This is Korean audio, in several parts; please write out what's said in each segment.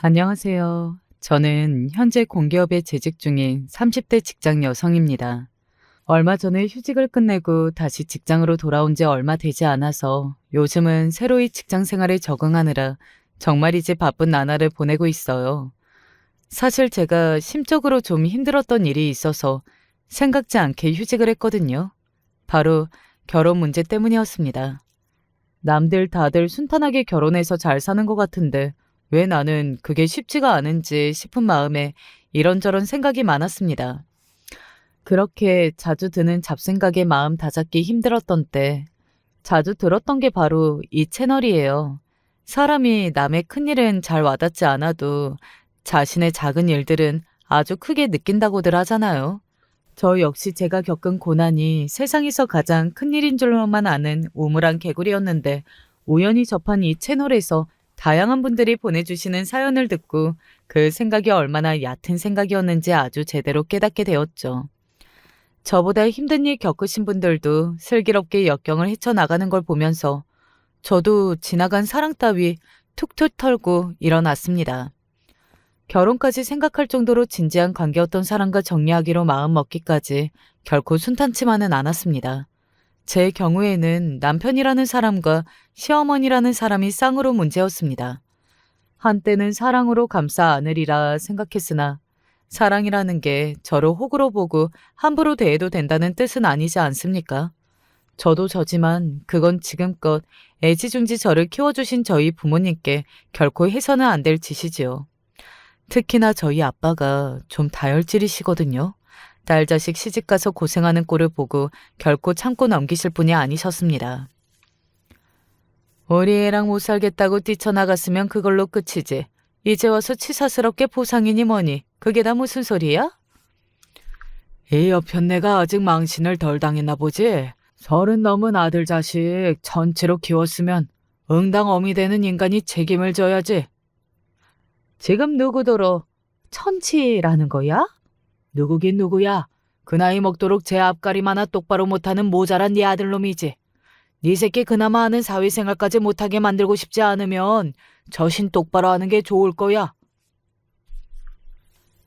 안녕하세요. 저는 현재 공기업에 재직 중인 30대 직장 여성입니다. 얼마 전에 휴직을 끝내고 다시 직장으로 돌아온 지 얼마 되지 않아서 요즘은 새로이 직장 생활에 적응하느라 정말이지 바쁜 나날을 보내고 있어요. 사실 제가 심적으로 좀 힘들었던 일이 있어서 생각지 않게 휴직을 했거든요. 바로 결혼 문제 때문이었습니다. 남들 다들 순탄하게 결혼해서 잘 사는 것 같은데 왜 나는 그게 쉽지가 않은지 싶은 마음에 이런저런 생각이 많았습니다. 그렇게 자주 드는 잡생각에 마음 다잡기 힘들었던 때 자주 들었던 게 바로 이 채널이에요. 사람이 남의 큰일은 잘 와닿지 않아도 자신의 작은 일들은 아주 크게 느낀다고들 하잖아요. 저 역시 제가 겪은 고난이 세상에서 가장 큰일인 줄만 아는 우물안 개구리였는데 우연히 접한 이 채널에서 다양한 분들이 보내주시는 사연을 듣고 그 생각이 얼마나 얕은 생각이었는지 아주 제대로 깨닫게 되었죠. 저보다 힘든 일 겪으신 분들도 슬기롭게 역경을 헤쳐나가는 걸 보면서 저도 지나간 사랑 따위 툭툭 털고 일어났습니다. 결혼까지 생각할 정도로 진지한 관계였던 사람과 정리하기로 마음먹기까지 결코 순탄치만은 않았습니다. 제 경우에는 남편이라는 사람과 시어머니라는 사람이 쌍으로 문제였습니다. 한때는 사랑으로 감싸 안으리라 생각했으나 사랑이라는 게 저를 호구로 보고 함부로 대해도 된다는 뜻은 아니지 않습니까? 저도 저지만 그건 지금껏 애지중지 저를 키워주신 저희 부모님께 결코 해서는 안 될 짓이지요. 특히나 저희 아빠가 좀 다혈질이시거든요. 딸 자식 시집가서 고생하는 꼴을 보고 결코 참고 넘기실 분이 아니셨습니다. 우리 애랑 못 살겠다고 뛰쳐나갔으면 그걸로 끝이지. 이제 와서 치사스럽게 보상이니 뭐니. 그게 다 무슨 소리야? 이 여편네가 아직 망신을 덜 당했나 보지. 30 넘은 아들 자식 전체로 키웠으면 응당 어미 되는 인간이 책임을 져야지. 지금 누구더러 천치라는 거야? 누구긴 누구야? 그 나이 먹도록 제 앞가림 하나 똑바로 못하는 모자란 네 아들놈이지. 네 새끼 그나마 하는 사회생활까지 못하게 만들고 싶지 않으면 저신 똑바로 하는 게 좋을 거야.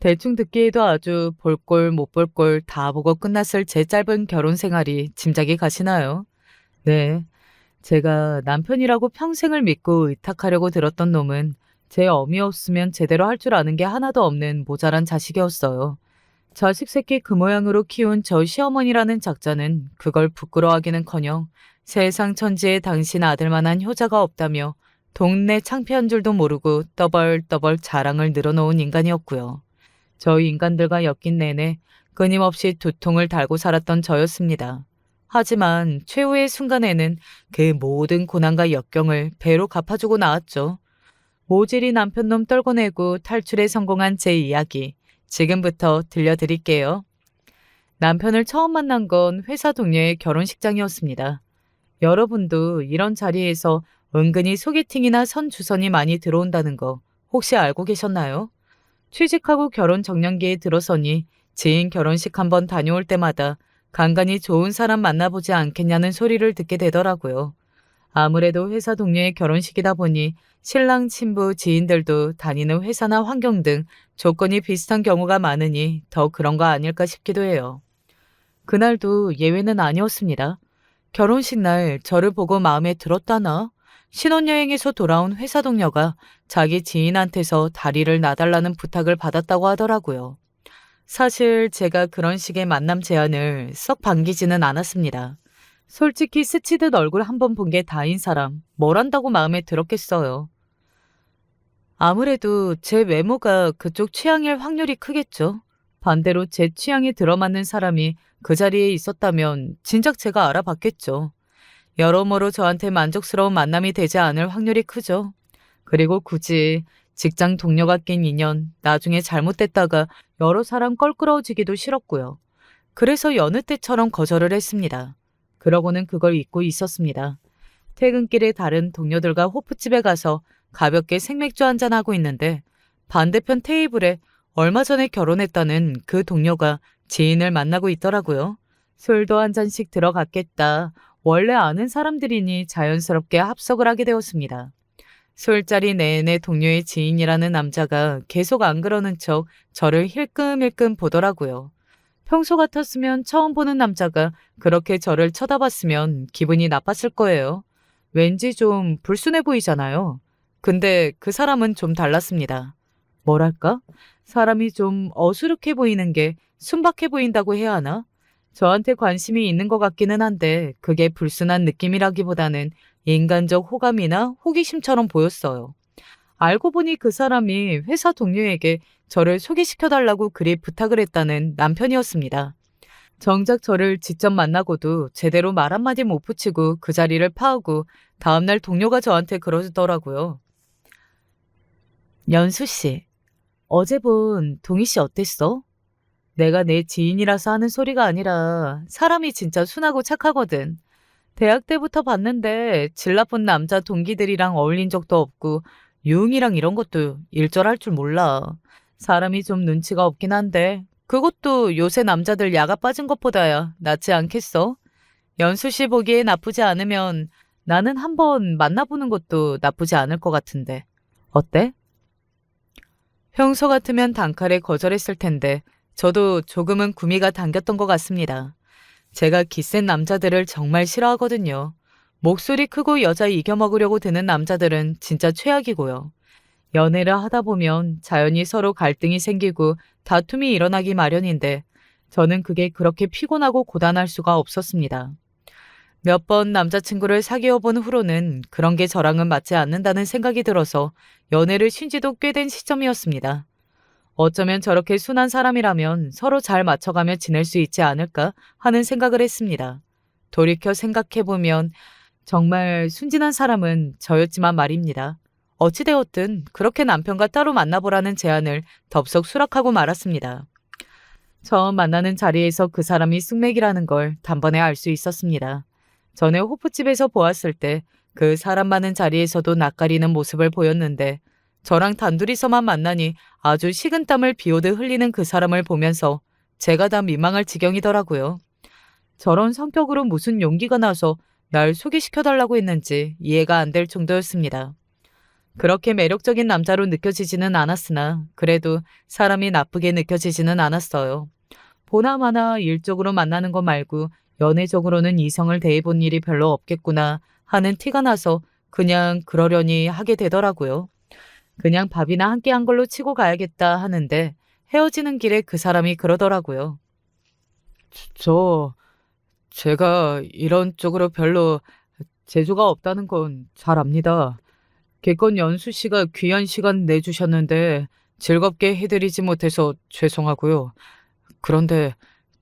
대충 듣기에도 아주 볼 꼴 못 볼 꼴 다 보고 끝났을 제 짧은 결혼 생활이 짐작이 가시나요? 네. 제가 남편이라고 평생을 믿고 의탁하려고 들었던 놈은 제 어미 없으면 제대로 할 줄 아는 게 하나도 없는 모자란 자식이었어요. 자식 새끼 그 모양으로 키운 저 시어머니라는 작자는 그걸 부끄러워하기는커녕 세상 천지에 당신 아들만한 효자가 없다며 동네 창피한 줄도 모르고 떠벌떠벌 자랑을 늘어놓은 인간이었고요. 저희 인간들과 엮인 내내 끊임없이 두통을 달고 살았던 저였습니다. 하지만 최후의 순간에는 그 모든 고난과 역경을 배로 갚아주고 나왔죠. 모질이 남편놈 떨궈내고 탈출에 성공한 제 이야기 지금부터 들려드릴게요. 남편을 처음 만난 건 회사 동료의 결혼식장이었습니다. 여러분도 이런 자리에서 은근히 소개팅이나 선주선이 많이 들어온다는 거 혹시 알고 계셨나요? 취직하고 결혼 정년기에 들어서니 지인 결혼식 한번 다녀올 때마다 간간히 좋은 사람 만나보지 않겠냐는 소리를 듣게 되더라고요. 아무래도 회사 동료의 결혼식이다 보니 신랑 친부 지인들도 다니는 회사나 환경 등 조건이 비슷한 경우가 많으니 더 그런 거 아닐까 싶기도 해요. 그날도 예외는 아니었습니다. 결혼식 날 저를 보고 마음에 들었다나 신혼여행에서 돌아온 회사 동료가 자기 지인한테서 다리를 놔달라는 부탁을 받았다고 하더라고요. 사실 제가 그런 식의 만남 제안을 썩 반기지는 않았습니다. 솔직히 스치듯 얼굴 한 번 본 게 다인 사람 뭘 안다고 마음에 들었겠어요. 아무래도 제 외모가 그쪽 취향일 확률이 크겠죠. 반대로 제 취향에 들어맞는 사람이 그 자리에 있었다면 진작 제가 알아봤겠죠. 여러모로 저한테 만족스러운 만남이 되지 않을 확률이 크죠. 그리고 굳이 직장 동료가 낀 인연 나중에 잘못됐다가 여러 사람 껄끄러워지기도 싫었고요. 그래서 여느 때처럼 거절을 했습니다. 그러고는 그걸 잊고 있었습니다. 퇴근길에 다른 동료들과 호프집에 가서 가볍게 생맥주 한잔하고 있는데 반대편 테이블에 얼마 전에 결혼했다는 그 동료가 지인을 만나고 있더라고요. 술도 한 잔씩 들어갔겠다. 원래 아는 사람들이니 자연스럽게 합석을 하게 되었습니다. 술자리 내내 동료의 지인이라는 남자가 계속 안 그러는 척 저를 힐끔힐끔 보더라고요. 평소 같았으면 처음 보는 남자가 그렇게 저를 쳐다봤으면 기분이 나빴을 거예요. 왠지 좀 불순해 보이잖아요. 근데 그 사람은 좀 달랐습니다. 뭐랄까? 사람이 좀 어수룩해 보이는 게 순박해 보인다고 해야 하나? 저한테 관심이 있는 것 같기는 한데 그게 불순한 느낌이라기보다는 인간적 호감이나 호기심처럼 보였어요. 알고 보니 그 사람이 회사 동료에게 저를 소개시켜달라고 그리 부탁을 했다는 남편이었습니다. 정작 저를 직접 만나고도 제대로 말 한마디 못 붙이고 그 자리를 파하고 다음날 동료가 저한테 그러더라고요. 연수 씨, 어제 본 동희 씨 어땠어? 내가 내 지인이라서 하는 소리가 아니라 사람이 진짜 순하고 착하거든. 대학 때부터 봤는데 질 나쁜 남자 동기들이랑 어울린 적도 없고 유흥이랑 이런 것도 일절할 줄 몰라. 사람이 좀 눈치가 없긴 한데 그것도 요새 남자들 야가 빠진 것보다야 낫지 않겠어? 연수 씨 보기에 나쁘지 않으면 나는 한번 만나보는 것도 나쁘지 않을 것 같은데. 어때? 평소 같으면 단칼에 거절했을 텐데 저도 조금은 구미가 당겼던 것 같습니다. 제가 기센 남자들을 정말 싫어하거든요. 목소리 크고 여자 이겨먹으려고 드는 남자들은 진짜 최악이고요. 연애를 하다 보면 자연히 서로 갈등이 생기고 다툼이 일어나기 마련인데 저는 그게 그렇게 피곤하고 고단할 수가 없었습니다. 몇 번 남자친구를 사귀어 본 후로는 그런 게 저랑은 맞지 않는다는 생각이 들어서 연애를 쉰 지도 꽤 된 시점이었습니다. 어쩌면 저렇게 순한 사람이라면 서로 잘 맞춰가며 지낼 수 있지 않을까 하는 생각을 했습니다. 돌이켜 생각해보면 정말 순진한 사람은 저였지만 말입니다. 어찌되었든 그렇게 남편과 따로 만나보라는 제안을 덥석 수락하고 말았습니다. 처음 만나는 자리에서 그 사람이 숙맥이라는 걸 단번에 알 수 있었습니다. 전에 호프집에서 보았을 때 그 사람 많은 자리에서도 낯가리는 모습을 보였는데 저랑 단둘이서만 만나니 아주 식은땀을 비오듯 흘리는 그 사람을 보면서 제가 다 민망할 지경이더라고요. 저런 성격으로 무슨 용기가 나서 날 소개시켜달라고 했는지 이해가 안 될 정도였습니다. 그렇게 매력적인 남자로 느껴지지는 않았으나 그래도 사람이 나쁘게 느껴지지는 않았어요. 보나마나 일적으로 만나는 것 말고 연애적으로는 이성을 대해본 일이 별로 없겠구나 하는 티가 나서 그냥 그러려니 하게 되더라고요. 그냥 밥이나 한 끼 한 걸로 치고 가야겠다 하는데 헤어지는 길에 그 사람이 그러더라고요. 저, 제가 이런 쪽으로 별로 재주가 없다는 건 잘 압니다. 개건 연수 씨가 귀한 시간 내주셨는데 즐겁게 해드리지 못해서 죄송하고요. 그런데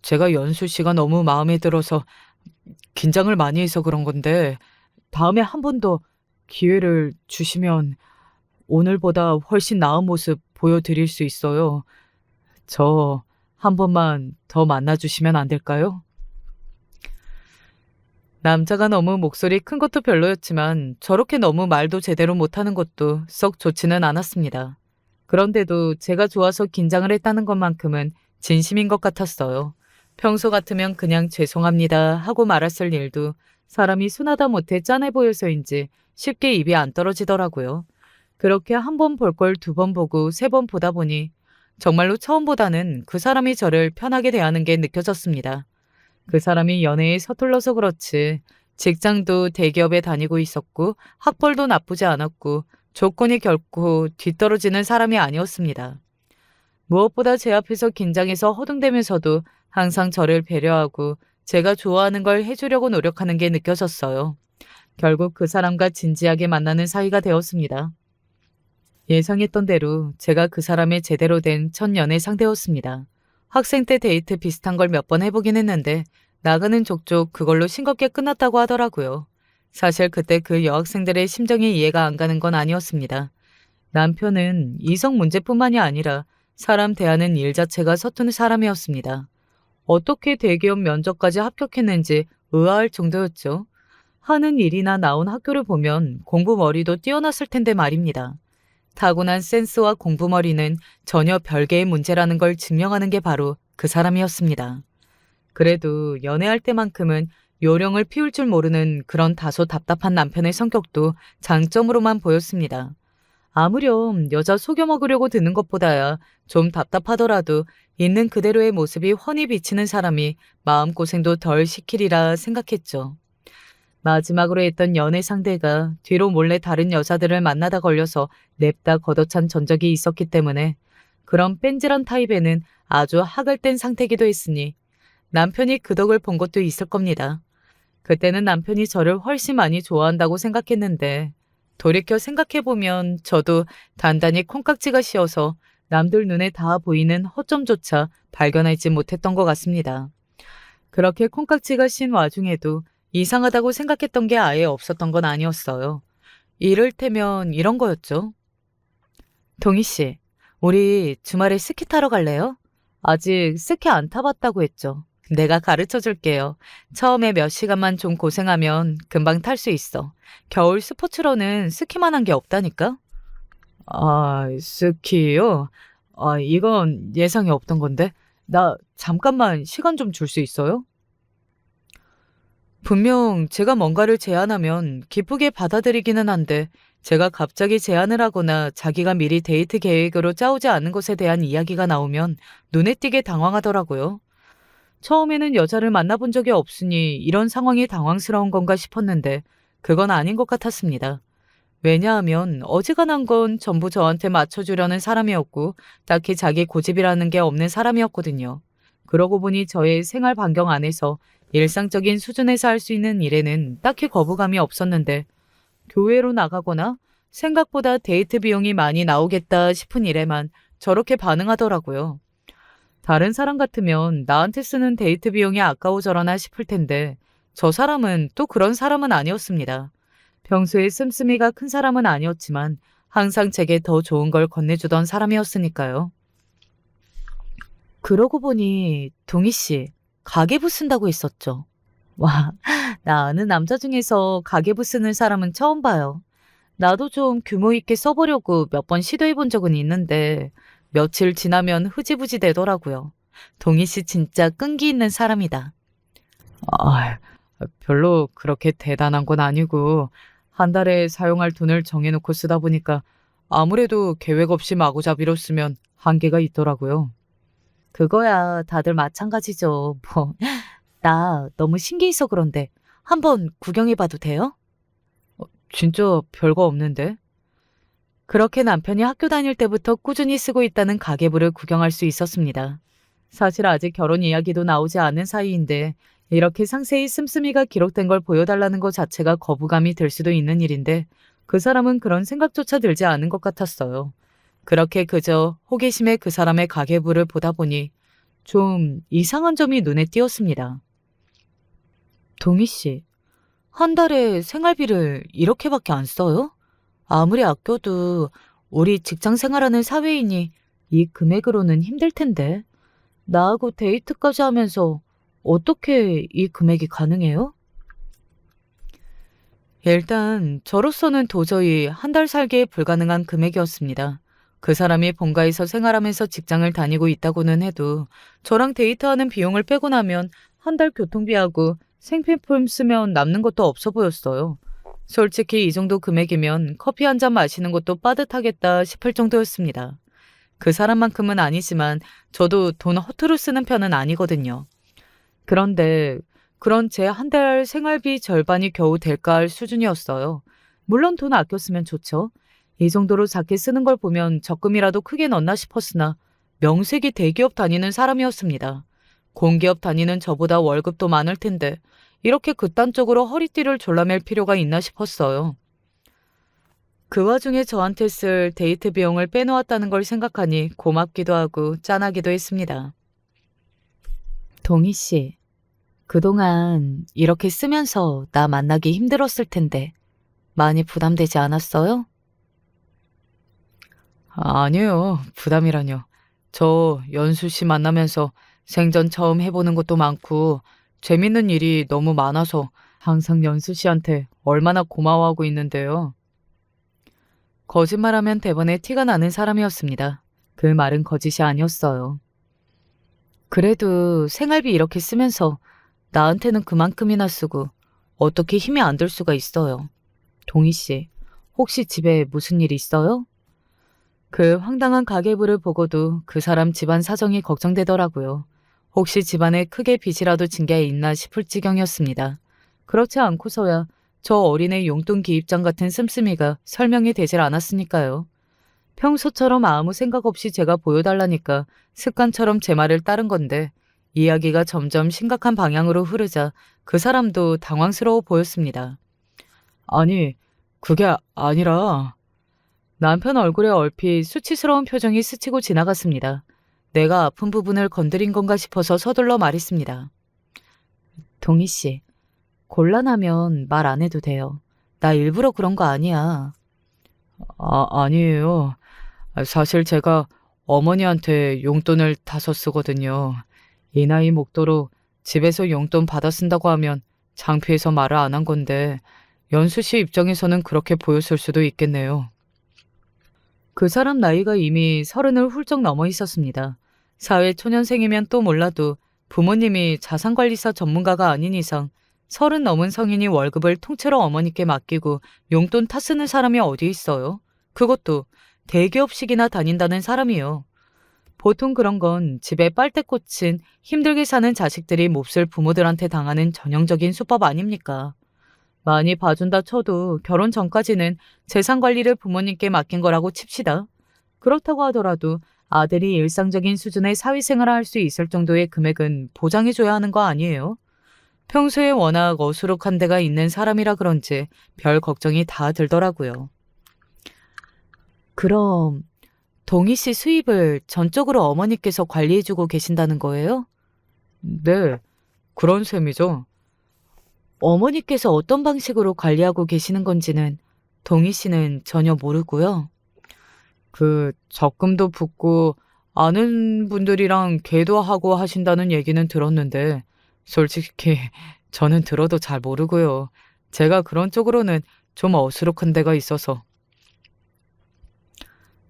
제가 연수 씨가 너무 마음에 들어서 긴장을 많이 해서 그런 건데 다음에 한 번 더 기회를 주시면 오늘보다 훨씬 나은 모습 보여드릴 수 있어요. 저 한 번만 더 만나주시면 안 될까요? 남자가 너무 목소리 큰 것도 별로였지만 저렇게 너무 말도 제대로 못하는 것도 썩 좋지는 않았습니다. 그런데도 제가 좋아서 긴장을 했다는 것만큼은 진심인 것 같았어요. 평소 같으면 그냥 죄송합니다 하고 말았을 일도 사람이 순하다 못해 짠해 보여서인지 쉽게 입이 안 떨어지더라고요. 그렇게 한 번 볼 걸 두 번 보고 세 번 보다 보니 정말로 처음보다는 그 사람이 저를 편하게 대하는 게 느껴졌습니다. 그 사람이 연애에 서툴러서 그렇지 직장도 대기업에 다니고 있었고 학벌도 나쁘지 않았고 조건이 결코 뒤떨어지는 사람이 아니었습니다. 무엇보다 제 앞에서 긴장해서 허둥대면서도 항상 저를 배려하고 제가 좋아하는 걸 해주려고 노력하는 게 느껴졌어요. 결국 그 사람과 진지하게 만나는 사이가 되었습니다. 예상했던 대로 제가 그 사람의 제대로 된 첫 연애 상대였습니다. 학생 때 데이트 비슷한 걸 몇 번 해보긴 했는데 나가는 족족 그걸로 싱겁게 끝났다고 하더라고요. 사실 그때 그 여학생들의 심정이 이해가 안 가는 건 아니었습니다. 남편은 이성 문제뿐만이 아니라 사람 대하는 일 자체가 서툰 사람이었습니다. 어떻게 대기업 면접까지 합격했는지 의아할 정도였죠. 하는 일이나 나온 학교를 보면 공부머리도 뛰어났을 텐데 말입니다. 타고난 센스와 공부머리는 전혀 별개의 문제라는 걸 증명하는 게 바로 그 사람이었습니다. 그래도 연애할 때만큼은 요령을 피울 줄 모르는 그런 다소 답답한 남편의 성격도 장점으로만 보였습니다. 아무렴 여자 속여 먹으려고 드는 것보다야 좀 답답하더라도 있는 그대로의 모습이 훤히 비치는 사람이 마음고생도 덜 시키리라 생각했죠. 마지막으로 했던 연애 상대가 뒤로 몰래 다른 여자들을 만나다 걸려서 냅다 걷어찬 전적이 있었기 때문에 그런 뺀질한 타입에는 아주 학을 뗀 상태기도 했으니 남편이 그 덕을 본 것도 있을 겁니다. 그때는 남편이 저를 훨씬 많이 좋아한다고 생각했는데 돌이켜 생각해보면 저도 단단히 콩깍지가 씌어서 남들 눈에 닿아 보이는 허점조차 발견하지 못했던 것 같습니다. 그렇게 콩깍지가 씌인 와중에도 이상하다고 생각했던 게 아예 없었던 건 아니었어요. 이를테면 이런 거였죠. 동희 씨, 우리 주말에 스키 타러 갈래요? 아직 스키 안 타봤다고 했죠. 내가 가르쳐 줄게요. 처음에 몇 시간만 좀 고생하면 금방 탈 수 있어. 겨울 스포츠로는 스키만 한 게 없다니까? 아, 스키요? 아, 이건 예상이 없던 건데. 나 잠깐만 시간 좀 줄 수 있어요? 분명 제가 뭔가를 제안하면 기쁘게 받아들이기는 한데 제가 갑자기 제안을 하거나 자기가 미리 데이트 계획으로 짜오지 않은 것에 대한 이야기가 나오면 눈에 띄게 당황하더라고요. 처음에는 여자를 만나본 적이 없으니 이런 상황이 당황스러운 건가 싶었는데 그건 아닌 것 같았습니다. 왜냐하면 어지간한 건 전부 저한테 맞춰주려는 사람이었고 딱히 자기 고집이라는 게 없는 사람이었거든요. 그러고 보니 저의 생활 반경 안에서 일상적인 수준에서 할 수 있는 일에는 딱히 거부감이 없었는데 교회로 나가거나 생각보다 데이트 비용이 많이 나오겠다 싶은 일에만 저렇게 반응하더라고요. 다른 사람 같으면 나한테 쓰는 데이트 비용이 아까워져라나 싶을 텐데 저 사람은 또 그런 사람은 아니었습니다. 평소에 씀씀이가 큰 사람은 아니었지만 항상 제게 더 좋은 걸 건네주던 사람이었으니까요. 그러고 보니 동희 씨 가계부 쓴다고 했었죠. 와, 나 아는 남자 중에서 가계부 쓰는 사람은 처음 봐요. 나도 좀 규모 있게 써보려고 몇 번 시도해 본 적은 있는데 며칠 지나면 흐지부지 되더라고요. 동희 씨 진짜 끈기 있는 사람이다. 아, 별로 그렇게 대단한 건 아니고 한 달에 사용할 돈을 정해놓고 쓰다 보니까 아무래도 계획 없이 마구잡이로 쓰면 한계가 있더라고요. 그거야 다들 마찬가지죠. 뭐, 나 너무 신기해서 그런데 한번 구경해봐도 돼요? 진짜 별거 없는데? 그렇게 남편이 학교 다닐 때부터 꾸준히 쓰고 있다는 가계부를 구경할 수 있었습니다. 사실 아직 결혼 이야기도 나오지 않은 사이인데 이렇게 상세히 씀씀이가 기록된 걸 보여달라는 것 자체가 거부감이 들 수도 있는 일인데 그 사람은 그런 생각조차 들지 않은 것 같았어요. 그렇게 그저 호기심에 그 사람의 가계부를 보다 보니 좀 이상한 점이 눈에 띄었습니다. 동희 씨, 한 달에 생활비를 이렇게밖에 안 써요? 아무리 아껴도 우리 직장 생활하는 사회인이 이 금액으로는 힘들 텐데. 나하고 데이트까지 하면서 어떻게 이 금액이 가능해요? 일단 저로서는 도저히 한 달 살기에 불가능한 금액이었습니다. 그 사람이 본가에서 생활하면서 직장을 다니고 있다고는 해도 저랑 데이트하는 비용을 빼고 나면 한 달 교통비하고 생필품 쓰면 남는 것도 없어 보였어요. 솔직히 이 정도 금액이면 커피 한 잔 마시는 것도 빠듯하겠다 싶을 정도였습니다. 그 사람만큼은 아니지만 저도 돈 허투루 쓰는 편은 아니거든요. 그런데 그런 제 한 달 생활비 절반이 겨우 될까 할 수준이었어요. 물론 돈 아껴 쓰면 좋죠. 이 정도로 작게 쓰는 걸 보면 적금이라도 크게 넣나 싶었으나 명색이 대기업 다니는 사람이었습니다. 공기업 다니는 저보다 월급도 많을 텐데 이렇게 극단적으로 허리띠를 졸라맬 필요가 있나 싶었어요. 그 와중에 저한테 쓸 데이트 비용을 빼놓았다는 걸 생각하니 고맙기도 하고 짠하기도 했습니다. 동희 씨, 그동안 이렇게 쓰면서 나 만나기 힘들었을 텐데 많이 부담되지 않았어요? 아니에요. 부담이라뇨. 저 연수 씨 만나면서 생전 처음 해보는 것도 많고 재밌는 일이 너무 많아서 항상 연수 씨한테 얼마나 고마워하고 있는데요. 거짓말하면 대번에 티가 나는 사람이었습니다. 그 말은 거짓이 아니었어요. 그래도 생활비 이렇게 쓰면서 나한테는 그만큼이나 쓰고 어떻게 힘이 안 들 수가 있어요. 동희 씨, 혹시 집에 무슨 일 있어요? 그 황당한 가계부를 보고도 그 사람 집안 사정이 걱정되더라고요. 혹시 집안에 크게 빚이라도 진 게 있나 싶을 지경이었습니다. 그렇지 않고서야 저 어린애 용돈 기입장 같은 씀씀이가 설명이 되질 않았으니까요. 평소처럼 아무 생각 없이 제가 보여달라니까 습관처럼 제 말을 따른 건데 이야기가 점점 심각한 방향으로 흐르자 그 사람도 당황스러워 보였습니다. 아니, 그게 아니라 남편 얼굴에 얼핏 수치스러운 표정이 스치고 지나갔습니다. 내가 아픈 부분을 건드린 건가 싶어서 서둘러 말했습니다. 동희 씨, 곤란하면 말 안 해도 돼요. 나 일부러 그런 거 아니야. 아니에요. 사실 제가 어머니한테 용돈을 다서 쓰거든요. 이 나이 먹도록 집에서 용돈 받아 쓴다고 하면 창피해서 말을 안 한 건데 연수 씨 입장에서는 그렇게 보였을 수도 있겠네요. 그 사람 나이가 이미 30을 훌쩍 넘어 있었습니다. 사회 초년생이면 또 몰라도 부모님이 자산관리사 전문가가 아닌 이상 30 넘은 성인이 월급을 통째로 어머니께 맡기고 용돈 타 쓰는 사람이 어디 있어요? 그것도 대기업식이나 다닌다는 사람이요. 보통 그런 건 집에 빨대 꽂힌 힘들게 사는 자식들이 몹쓸 부모들한테 당하는 전형적인 수법 아닙니까? 많이 봐준다 쳐도 결혼 전까지는 재산 관리를 부모님께 맡긴 거라고 칩시다. 그렇다고 하더라도 아들이 일상적인 수준의 사회생활을 할 수 있을 정도의 금액은 보장해줘야 하는 거 아니에요? 평소에 워낙 어수룩한 데가 있는 사람이라 그런지 별 걱정이 다 들더라고요. 그럼 동희 씨 수입을 전적으로 어머니께서 관리해주고 계신다는 거예요? 네, 그런 셈이죠. 어머니께서 어떤 방식으로 관리하고 계시는 건지는 동희 씨는 전혀 모르고요. 적금도 붓고 아는 분들이랑 계도하고 하신다는 얘기는 들었는데 솔직히 저는 들어도 잘 모르고요. 제가 그런 쪽으로는 좀 어수룩한 데가 있어서.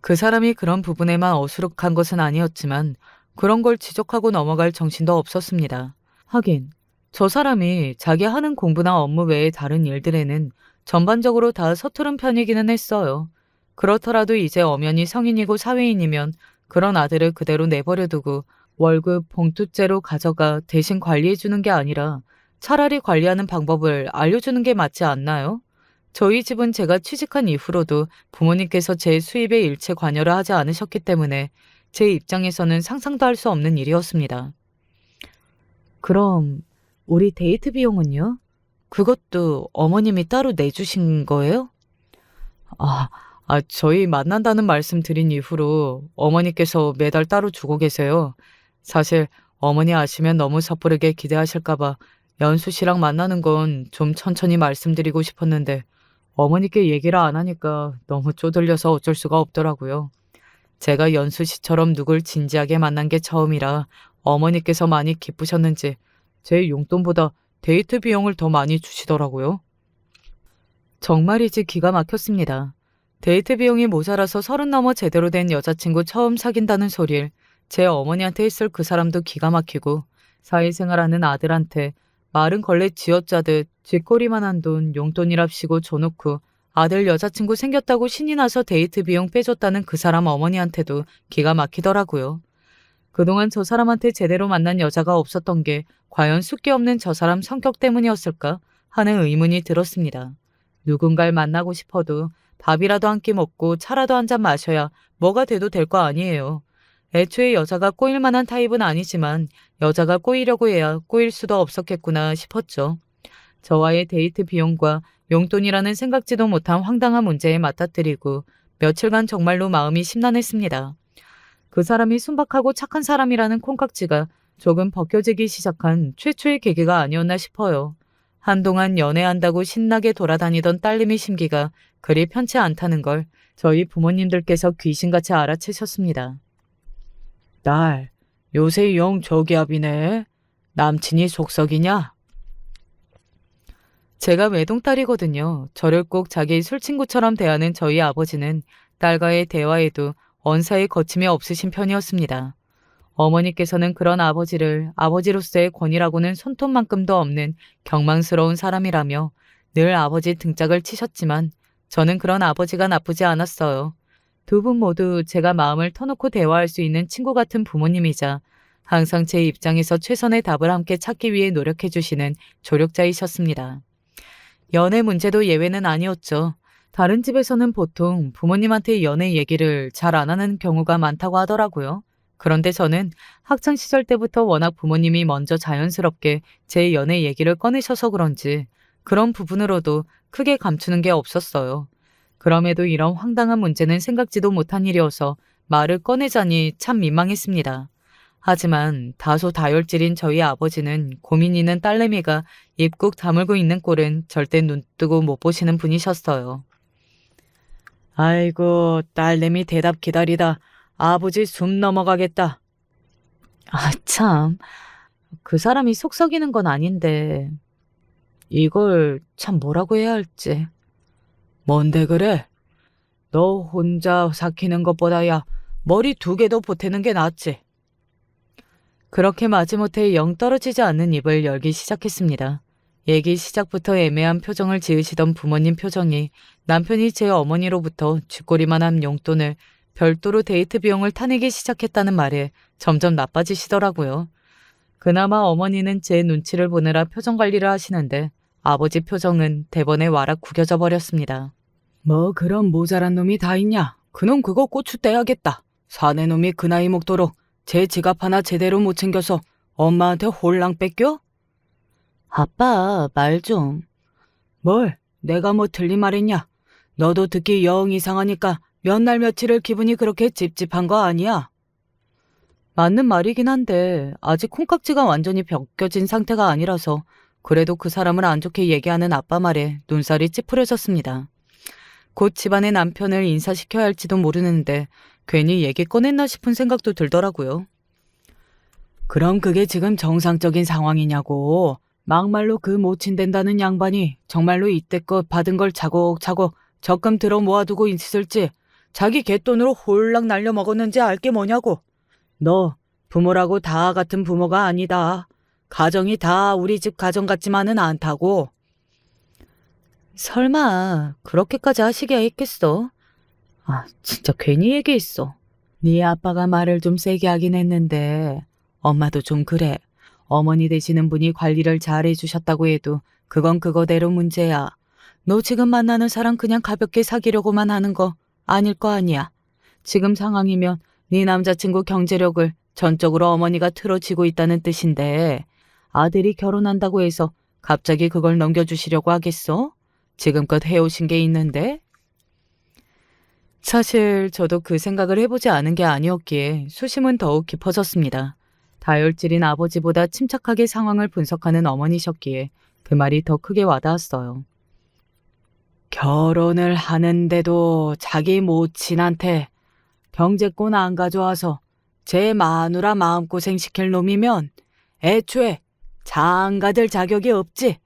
그 사람이 그런 부분에만 어수룩한 것은 아니었지만 그런 걸 지적하고 넘어갈 정신도 없었습니다. 하긴 저 사람이 자기 하는 공부나 업무 외의 다른 일들에는 전반적으로 다 서투른 편이기는 했어요. 그렇더라도 이제 엄연히 성인이고 사회인이면 그런 아들을 그대로 내버려두고 월급 봉투째로 가져가 대신 관리해주는 게 아니라 차라리 관리하는 방법을 알려주는 게 맞지 않나요? 저희 집은 제가 취직한 이후로도 부모님께서 제 수입에 일체 관여를 하지 않으셨기 때문에 제 입장에서는 상상도 할 수 없는 일이었습니다. 그럼 우리 데이트 비용은요? 그것도 어머님이 따로 내주신 거예요? 아, 저희 만난다는 말씀 드린 이후로 어머니께서 매달 따로 주고 계세요. 사실 어머니 아시면 너무 섣부르게 기대하실까봐 연수 씨랑 만나는 건 좀 천천히 말씀드리고 싶었는데 어머니께 얘기를 안 하니까 너무 쪼들려서 어쩔 수가 없더라고요. 제가 연수 씨처럼 누굴 진지하게 만난 게 처음이라 어머니께서 많이 기쁘셨는지 제 용돈보다 데이트 비용을 더 많이 주시더라고요. 정말이지 기가 막혔습니다. 데이트 비용이 모자라서 30 넘어 제대로 된 여자친구 처음 사귄다는 소리를 제 어머니한테 했을 그 사람도 기가 막히고 사회생활하는 아들한테 마른 걸레 쥐어짜듯 쥐꼬리만한 돈 용돈이랍시고 줘놓고 아들 여자친구 생겼다고 신이 나서 데이트 비용 빼줬다는 그 사람 어머니한테도 기가 막히더라고요. 그동안 저 사람한테 제대로 만난 여자가 없었던 게 과연 숫기 없는 저 사람 성격 때문이었을까 하는 의문이 들었습니다. 누군가를 만나고 싶어도 밥이라도 한 끼 먹고 차라도 한 잔 마셔야 뭐가 돼도 될 거 아니에요. 애초에 여자가 꼬일 만한 타입은 아니지만 여자가 꼬이려고 해야 꼬일 수도 없었겠구나 싶었죠. 저와의 데이트 비용과 용돈이라는 생각지도 못한 황당한 문제에 맞닥뜨리고 며칠간 정말로 마음이 심란했습니다. 그 사람이 순박하고 착한 사람이라는 콩깍지가 조금 벗겨지기 시작한 최초의 계기가 아니었나 싶어요. 한동안 연애한다고 신나게 돌아다니던 딸내미 심기가 그리 편치 않다는 걸 저희 부모님들께서 귀신같이 알아채셨습니다. 딸, 요새 영 저기압이네. 남친이 속썩이냐? 제가 외동딸이거든요. 저를 꼭 자기 술친구처럼 대하는 저희 아버지는 딸과의 대화에도 언사의 거침이 없으신 편이었습니다. 어머니께서는 그런 아버지를 아버지로서의 권위라고는 손톱만큼도 없는 경망스러운 사람이라며 늘 아버지 등짝을 치셨지만 저는 그런 아버지가 나쁘지 않았어요. 두 분 모두 제가 마음을 터놓고 대화할 수 있는 친구 같은 부모님이자 항상 제 입장에서 최선의 답을 함께 찾기 위해 노력해 주시는 조력자이셨습니다. 연애 문제도 예외는 아니었죠. 다른 집에서는 보통 부모님한테 연애 얘기를 잘 안 하는 경우가 많다고 하더라고요. 그런데 저는 학창 시절 때부터 워낙 부모님이 먼저 자연스럽게 제 연애 얘기를 꺼내셔서 그런지 그런 부분으로도 크게 감추는 게 없었어요. 그럼에도 이런 황당한 문제는 생각지도 못한 일이어서 말을 꺼내자니 참 민망했습니다. 하지만 다소 다혈질인 저희 아버지는 고민 있는 딸내미가 입 꾹 다물고 있는 꼴은 절대 눈뜨고 못 보시는 분이셨어요. 아이고, 딸내미 대답 기다리다 아버지 숨 넘어가겠다. 아, 참. 그 사람이 속 썩이는 건 아닌데 이걸 참 뭐라고 해야 할지. 뭔데 그래? 너 혼자 삭히는 것보다야 머리 2개도 보태는 게 낫지. 그렇게 마지못해 영 떨어지지 않는 입을 열기 시작했습니다. 얘기 시작부터 애매한 표정을 지으시던 부모님 표정이 남편이 제 어머니로부터 쥐꼬리만한 용돈을 별도로 데이트 비용을 타내기 시작했다는 말에 점점 나빠지시더라고요. 그나마 어머니는 제 눈치를 보느라 표정 관리를 하시는데 아버지 표정은 대번에 와락 구겨져 버렸습니다. 뭐 그런 모자란 놈이 다 있냐? 그놈 그거 고추 떼야겠다. 사내 놈이 그 나이 먹도록 제 지갑 하나 제대로 못 챙겨서 엄마한테 홀랑 뺏겨? 아빠, 말 좀. 뭘? 내가 뭐 틀린 말했냐? 너도 듣기 영 이상하니까 몇 날 며칠을 기분이 그렇게 찝찝한 거 아니야? 맞는 말이긴 한데 아직 콩깍지가 완전히 벗겨진 상태가 아니라서 그래도 그 사람을 안 좋게 얘기하는 아빠 말에 눈살이 찌푸려졌습니다. 곧 집안의 남편을 인사시켜야 할지도 모르는데 괜히 얘기 꺼냈나 싶은 생각도 들더라고요. 그럼 그게 지금 정상적인 상황이냐고. 막말로 그 모친 된다는 양반이 정말로 이때껏 받은 걸 차곡차곡 적금 들어 모아두고 있을지 자기 갯돈으로 홀랑 날려 먹었는지 알게 뭐냐고. 너 부모라고 다 같은 부모가 아니다. 가정이 다 우리 집 가정 같지만은 않다고. 설마 그렇게까지 하시게 했겠어? 아, 진짜 괜히 얘기했어. 네 아빠가 말을 좀 세게 하긴 했는데 엄마도 좀 그래. 어머니 되시는 분이 관리를 잘 해주셨다고 해도 그건 그거대로 문제야. 너 지금 만나는 사람 그냥 가볍게 사귀려고만 하는 거 아닐 거 아니야. 지금 상황이면 네 남자친구 경제력을 전적으로 어머니가 틀어쥐고 있다는 뜻인데 아들이 결혼한다고 해서 갑자기 그걸 넘겨주시려고 하겠어? 지금껏 해오신 게 있는데? 사실 저도 그 생각을 해보지 않은 게 아니었기에 수심은 더욱 깊어졌습니다. 다혈질인 아버지보다 침착하게 상황을 분석하는 어머니셨기에 그 말이 더 크게 와닿았어요. 결혼을 하는데도 자기 모친한테 경제권 안 가져와서 제 마누라 마음고생 시킬 놈이면 애초에 장가들 자격이 없지.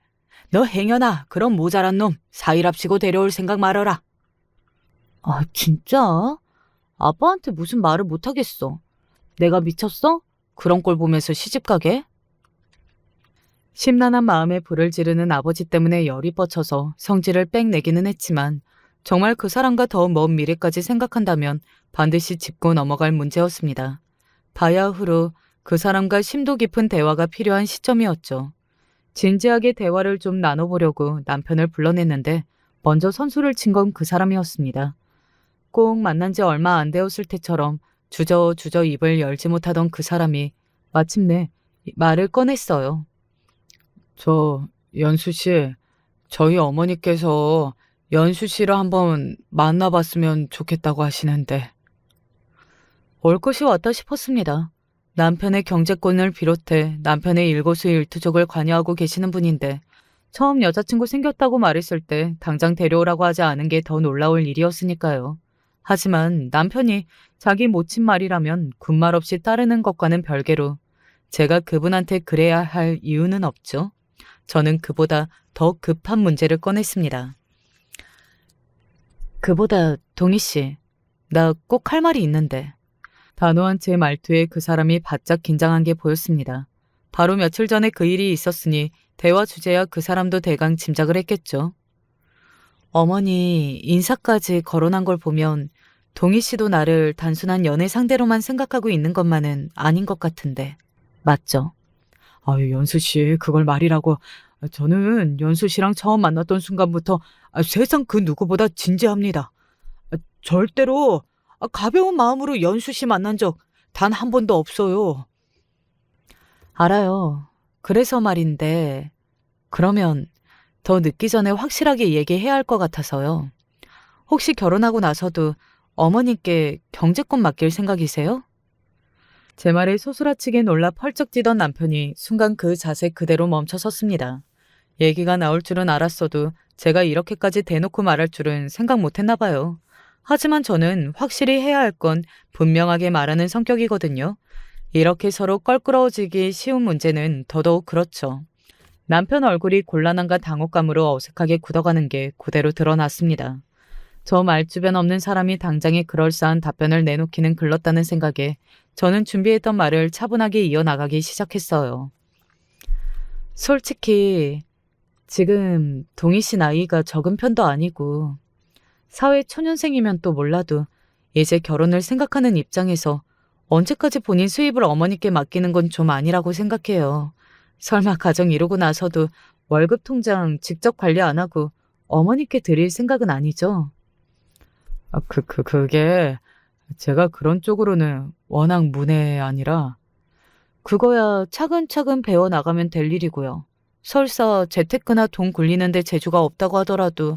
너 행여나 그런 모자란 놈 사이랍시고 데려올 생각 말아라. 아, 진짜? 아빠한테 무슨 말을 못하겠어. 내가 미쳤어? 그런 꼴 보면서 시집가게? 심란한 마음에 불을 지르는 아버지 때문에 열이 뻗쳐서 성질을 빽 내기는 했지만 정말 그 사람과 더 먼 미래까지 생각한다면 반드시 짚고 넘어갈 문제였습니다. 바야흐로 그 사람과 심도 깊은 대화가 필요한 시점이었죠. 진지하게 대화를 좀 나눠보려고 남편을 불러냈는데 먼저 선수를 친 건 그 사람이었습니다. 꼭 만난 지 얼마 안 되었을 때처럼 주저주저 입을 열지 못하던 그 사람이 마침내 말을 꺼냈어요. 저 연수 씨, 저희 어머니께서 연수 씨를 한번 만나봤으면 좋겠다고 하시는데. 올 것이 왔다 싶었습니다. 남편의 경제권을 비롯해 남편의 일거수일투족을 관여하고 계시는 분인데 처음 여자친구 생겼다고 말했을 때 당장 데려오라고 하지 않은 게 더 놀라울 일이었으니까요. 하지만 남편이 자기 모친 말이라면 군말 없이 따르는 것과는 별개로 제가 그분한테 그래야 할 이유는 없죠. 저는 그보다 더 급한 문제를 꺼냈습니다. 그보다 동희 씨, 나 꼭 할 말이 있는데. 단호한 제 말투에 그 사람이 바짝 긴장한 게 보였습니다. 바로 며칠 전에 그 일이 있었으니 대화 주제야 그 사람도 대강 짐작을 했겠죠. 어머니 인사까지 거론한 걸 보면 동희 씨도 나를 단순한 연애 상대로만 생각하고 있는 것만은 아닌 것 같은데. 맞죠? 아유, 연수 씨, 그걸 말이라고. 저는 연수 씨랑 처음 만났던 순간부터 세상 그 누구보다 진지합니다. 절대로 가벼운 마음으로 연수 씨 만난 적 단 한 번도 없어요. 알아요. 그래서 말인데, 그러면 더 늦기 전에 확실하게 얘기해야 할 것 같아서요. 혹시 결혼하고 나서도 어머님께 경제권 맡길 생각이세요? 제 말에 소스라치게 놀라 펄쩍 뛰던 남편이 순간 그 자세 그대로 멈춰 섰습니다. 얘기가 나올 줄은 알았어도 제가 이렇게까지 대놓고 말할 줄은 생각 못 했나 봐요. 하지만 저는 확실히 해야 할 건 분명하게 말하는 성격이거든요. 이렇게 서로 껄끄러워지기 쉬운 문제는 더더욱 그렇죠. 남편 얼굴이 곤란함과 당혹감으로 어색하게 굳어가는 게 그대로 드러났습니다. 저 말주변 없는 사람이 당장에 그럴싸한 답변을 내놓기는 글렀다는 생각에 저는 준비했던 말을 차분하게 이어나가기 시작했어요. 솔직히 지금 동희 씨 나이가 적은 편도 아니고 사회 초년생이면 또 몰라도 이제 결혼을 생각하는 입장에서 언제까지 본인 수입을 어머니께 맡기는 건 좀 아니라고 생각해요. 설마 가정 이루고 나서도 월급 통장 직접 관리 안 하고 어머니께 드릴 생각은 아니죠? 그게 제가 그런 쪽으로는 워낙 문외 아니라 그거야 차근차근 배워나가면 될 일이고요. 설사 재테크나 돈 굴리는데 재주가 없다고 하더라도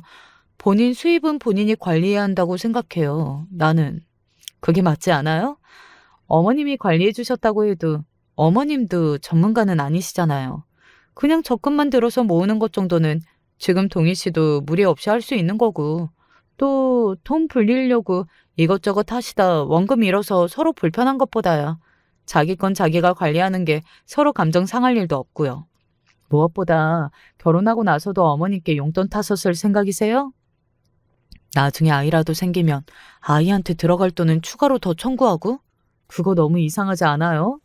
본인 수입은 본인이 관리해야 한다고 생각해요. 나는. 그게 맞지 않아요? 어머님이 관리해 주셨다고 해도 어머님도 전문가는 아니시잖아요. 그냥 적금만 들어서 모으는 것 정도는 지금 동희 씨도 무리 없이 할 수 있는 거고 또 돈 불리려고 이것저것 하시다 원금 잃어서 서로 불편한 것보다야 자기 건 자기가 관리하는 게 서로 감정 상할 일도 없고요. 무엇보다 결혼하고 나서도 어머니께 용돈 타서 쓸 생각이세요? 나중에 아이라도 생기면 아이한테 들어갈 돈은 추가로 더 청구하고? 그거 너무 이상하지 않아요?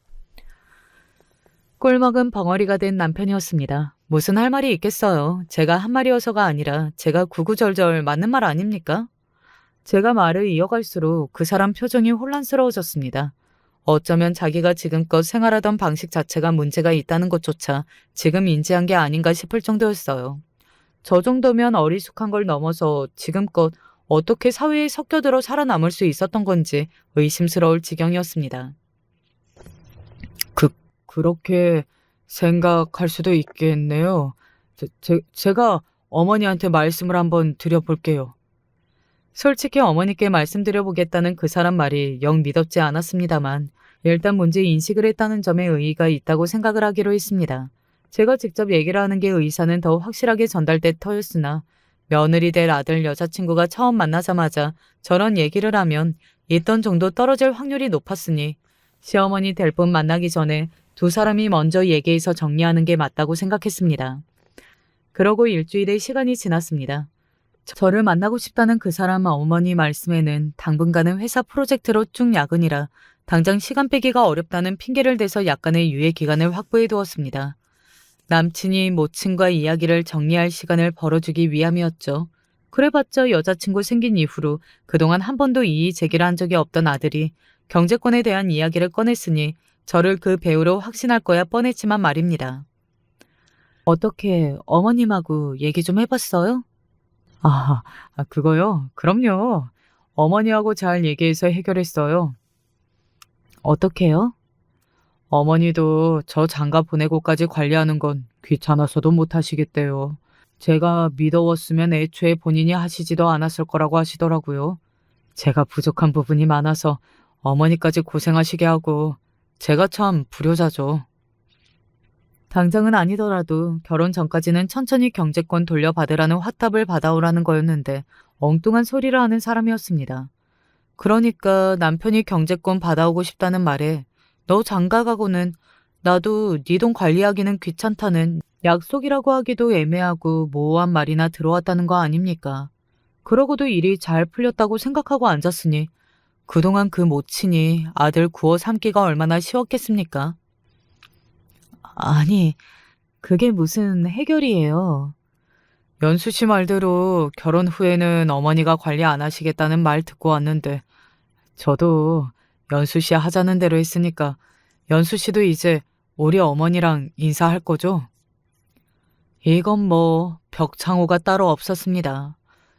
꼴먹은 벙어리가 된 남편이었습니다. 무슨 할 말이 있겠어요. 제가 한 말이어서가 아니라 제가 구구절절 맞는 말 아닙니까? 제가 말을 이어갈수록 그 사람 표정이 혼란스러워졌습니다. 어쩌면 자기가 지금껏 생활하던 방식 자체가 문제가 있다는 것조차 지금 인지한 게 아닌가 싶을 정도였어요. 저 정도면 어리숙한 걸 넘어서 지금껏 어떻게 사회에 섞여들어 살아남을 수 있었던 건지 의심스러울 지경이었습니다. 그렇게 생각할 수도 있겠네요. 제가 어머니한테 말씀을 한번 드려볼게요. 솔직히 어머니께 말씀드려보겠다는 그 사람 말이 영 믿었지 않았습니다만 일단 문제 인식을 했다는 점에 의의가 있다고 생각을 하기로 했습니다. 제가 직접 얘기를 하는 게 의사는 더 확실하게 전달될 터였으나 며느리 될 아들 여자친구가 처음 만나자마자 저런 얘기를 하면 있던 정도 떨어질 확률이 높았으니 시어머니 될 분 만나기 전에 두 사람이 먼저 얘기해서 정리하는 게 맞다고 생각했습니다. 그러고 일주일의 시간이 지났습니다. 저를 만나고 싶다는 그 사람 어머니 말씀에는 당분간은 회사 프로젝트로 쭉 야근이라 당장 시간 빼기가 어렵다는 핑계를 대서 약간의 유예 기간을 확보해 두었습니다. 남친이 모친과 이야기를 정리할 시간을 벌어주기 위함이었죠. 그래봤자 여자친구 생긴 이후로 그동안 한 번도 이의 제기를 한 적이 없던 아들이 경제권에 대한 이야기를 꺼냈으니 저를 그 배우로 확신할 거야 뻔했지만 말입니다. 어떻게 어머님하고 얘기 좀 해봤어요? 그거요? 그럼요. 어머니하고 잘 얘기해서 해결했어요. 어떻게요? 어머니도 저 장가 보내고까지 관리하는 건 귀찮아서도 못 하시겠대요. 제가 미더웠으면 애초에 본인이 하시지도 않았을 거라고 하시더라고요. 제가 부족한 부분이 많아서 어머니까지 고생하시게 하고 제가 참 불효자죠. 당장은 아니더라도 결혼 전까지는 천천히 경제권 돌려받으라는 화답을 받아오라는 거였는데 엉뚱한 소리를 하는 사람이었습니다. 그러니까 남편이 경제권 받아오고 싶다는 말에 너 장가가고는 나도 네 돈 관리하기는 귀찮다는 약속이라고 하기도 애매하고 모호한 말이나 들어왔다는 거 아닙니까? 그러고도 일이 잘 풀렸다고 생각하고 앉았으니 그동안 그 모친이 아들 구워 삼기가 얼마나 쉬웠겠습니까? 아니, 그게 무슨 해결이에요. 연수 씨 말대로 결혼 후에는 어머니가 관리 안 하시겠다는 말 듣고 왔는데 저도 연수 씨 하자는 대로 했으니까 연수 씨도 이제 우리 어머니랑 인사할 거죠? 이건 뭐 벽창호가 따로 없었습니다.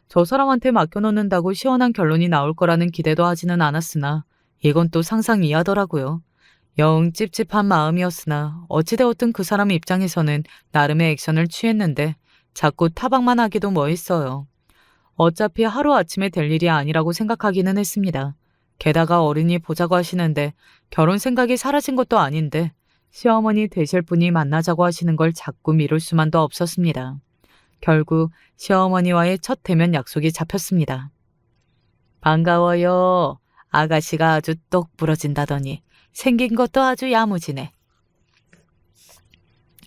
저 사람한테 맡겨놓는다고 시원한 결론이 나올 거라는 기대도 하지는 않았으나 이건 또 상상 이하더라고요. 영 찝찝한 마음이었으나 어찌되었든 그 사람 입장에서는 나름의 액션을 취했는데 자꾸 타박만 하기도 뭐했어요. 어차피 하루아침에 될 일이 아니라고 생각하기는 했습니다. 게다가 어른이 보자고 하시는데 결혼 생각이 사라진 것도 아닌데 시어머니 되실 분이 만나자고 하시는 걸 자꾸 미룰 수만도 없었습니다. 결국 시어머니와의 첫 대면 약속이 잡혔습니다. 반가워요. 아가씨가 아주 똑 부러진다더니 생긴 것도 아주 야무지네.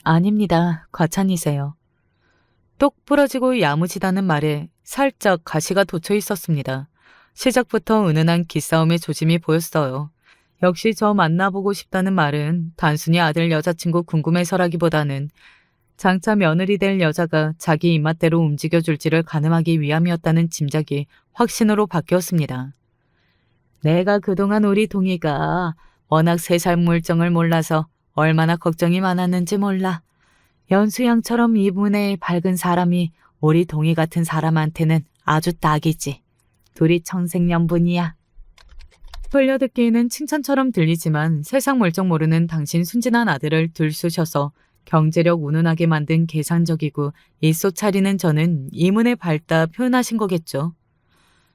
아닙니다. 과찬이세요. 똑 부러지고 야무지다는 말에 살짝 가시가 돋쳐 있었습니다. 시작부터 은은한 기싸움의 조짐이 보였어요. 역시 저 만나보고 싶다는 말은 단순히 아들 여자친구 궁금해서라기보다는 장차 며느리 될 여자가 자기 입맛대로 움직여줄지를 가늠하기 위함이었다는 짐작이 확신으로 바뀌었습니다. 내가 그동안 우리 동이가 워낙 세상 물정을 몰라서 얼마나 걱정이 많았는지 몰라. 연수양처럼 이분의 밝은 사람이 우리 동이 같은 사람한테는 아주 딱이지. 둘이 청생연분이야. 흘려듣기에는 칭찬처럼 들리지만 세상 물정 모르는 당신 순진한 아들을 들쑤셔서 경제력 운운하게 만든 계산적이고 일소 차리는 저는 이문에 밝다 표현하신 거겠죠.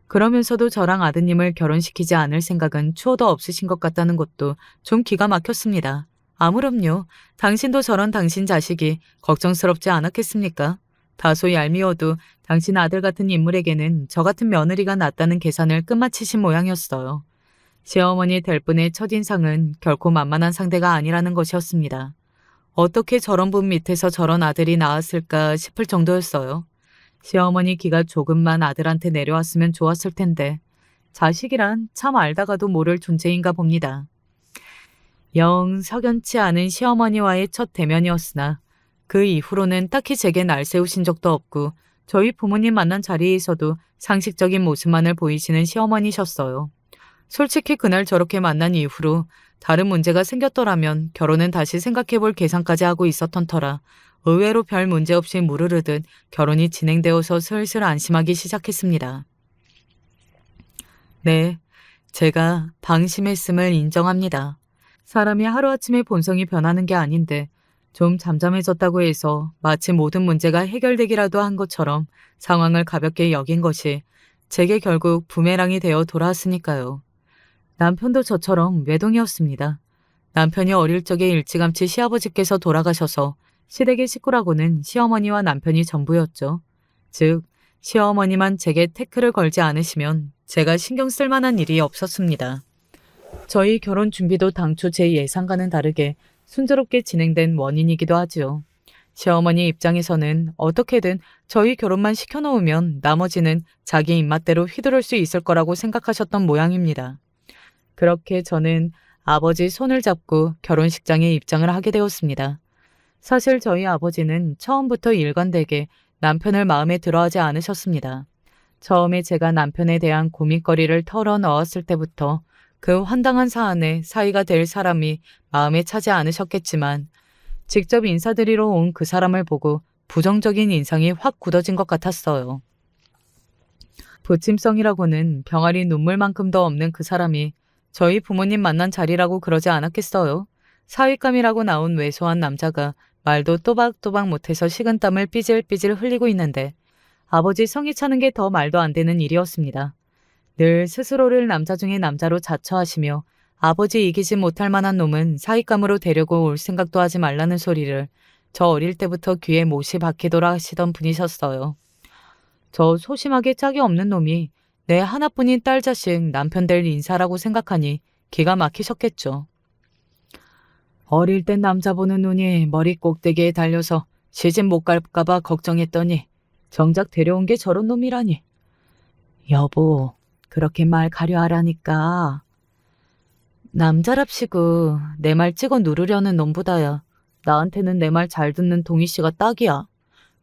그러면서도 저랑 아드님을 결혼시키지 않을 생각은 추호도 없으신 것 같다는 것도 좀 기가 막혔습니다. 아무렴요. 당신도 저런 당신 자식이 걱정스럽지 않았겠습니까? 다소 얄미워도 당신 아들 같은 인물에게는 저 같은 며느리가 낫다는 계산을 끝마치신 모양이었어요. 시어머니 될 분의 첫인상은 결코 만만한 상대가 아니라는 것이었습니다. 어떻게 저런 분 밑에서 저런 아들이 나왔을까 싶을 정도였어요. 시어머니 기가 조금만 아들한테 내려왔으면 좋았을 텐데 자식이란 참 알다가도 모를 존재인가 봅니다. 영 석연치 않은 시어머니와의 첫 대면이었으나 그 이후로는 딱히 제게 날 세우신 적도 없고 저희 부모님 만난 자리에서도 상식적인 모습만을 보이시는 시어머니셨어요. 솔직히 그날 저렇게 만난 이후로 다른 문제가 생겼더라면 결혼은 다시 생각해볼 계산까지 하고 있었던 터라 의외로 별 문제 없이 무르르듯 결혼이 진행되어서 슬슬 안심하기 시작했습니다. 네, 제가 방심했음을 인정합니다. 사람이 하루아침에 본성이 변하는 게 아닌데 좀 잠잠해졌다고 해서 마치 모든 문제가 해결되기라도 한 것처럼 상황을 가볍게 여긴 것이 제게 결국 부메랑이 되어 돌아왔으니까요. 남편도 저처럼 외동이었습니다. 남편이 어릴 적에 일찌감치 시아버지께서 돌아가셔서 시댁의 식구라고는 시어머니와 남편이 전부였죠. 즉, 시어머니만 제게 태클을 걸지 않으시면 제가 신경 쓸 만한 일이 없었습니다. 저희 결혼 준비도 당초 제 예상과는 다르게 순조롭게 진행된 원인이기도 하지요. 시어머니 입장에서는 어떻게든 저희 결혼만 시켜놓으면 나머지는 자기 입맛대로 휘두를 수 있을 거라고 생각하셨던 모양입니다. 그렇게 저는 아버지 손을 잡고 결혼식장에 입장을 하게 되었습니다. 사실 저희 아버지는 처음부터 일관되게 남편을 마음에 들어하지 않으셨습니다. 처음에 제가 남편에 대한 고민거리를 털어넣었을 때부터 그 황당한 사안에 사이가 될 사람이 마음에 차지 않으셨겠지만 직접 인사드리러 온 그 사람을 보고 부정적인 인상이 확 굳어진 것 같았어요. 부침성이라고는 병아리 눈물만큼도 없는 그 사람이 저희 부모님 만난 자리라고 그러지 않았겠어요. 사윗감이라고 나온 왜소한 남자가 말도 또박또박 못해서 식은땀을 삐질삐질 흘리고 있는데 아버지 성이 차는 게 더 말도 안 되는 일이었습니다. 늘 스스로를 남자 중에 남자로 자처하시며 아버지 이기지 못할 만한 놈은 사윗감으로 데리고 올 생각도 하지 말라는 소리를 저 어릴 때부터 귀에 못이 박히도록 하시던 분이셨어요. 저 소심하게 짝이 없는 놈이 내 하나뿐인 딸 자식 남편 될 인사라고 생각하니 기가 막히셨겠죠. 어릴 땐 남자 보는 눈이 머리 꼭대기에 달려서 시집 못 갈까 봐 걱정했더니 정작 데려온 게 저런 놈이라니. 여보, 그렇게 말 가려하라니까. 남자랍시고 내 말 찍어 누르려는 놈보다야 나한테는 내 말 잘 듣는 동희 씨가 딱이야.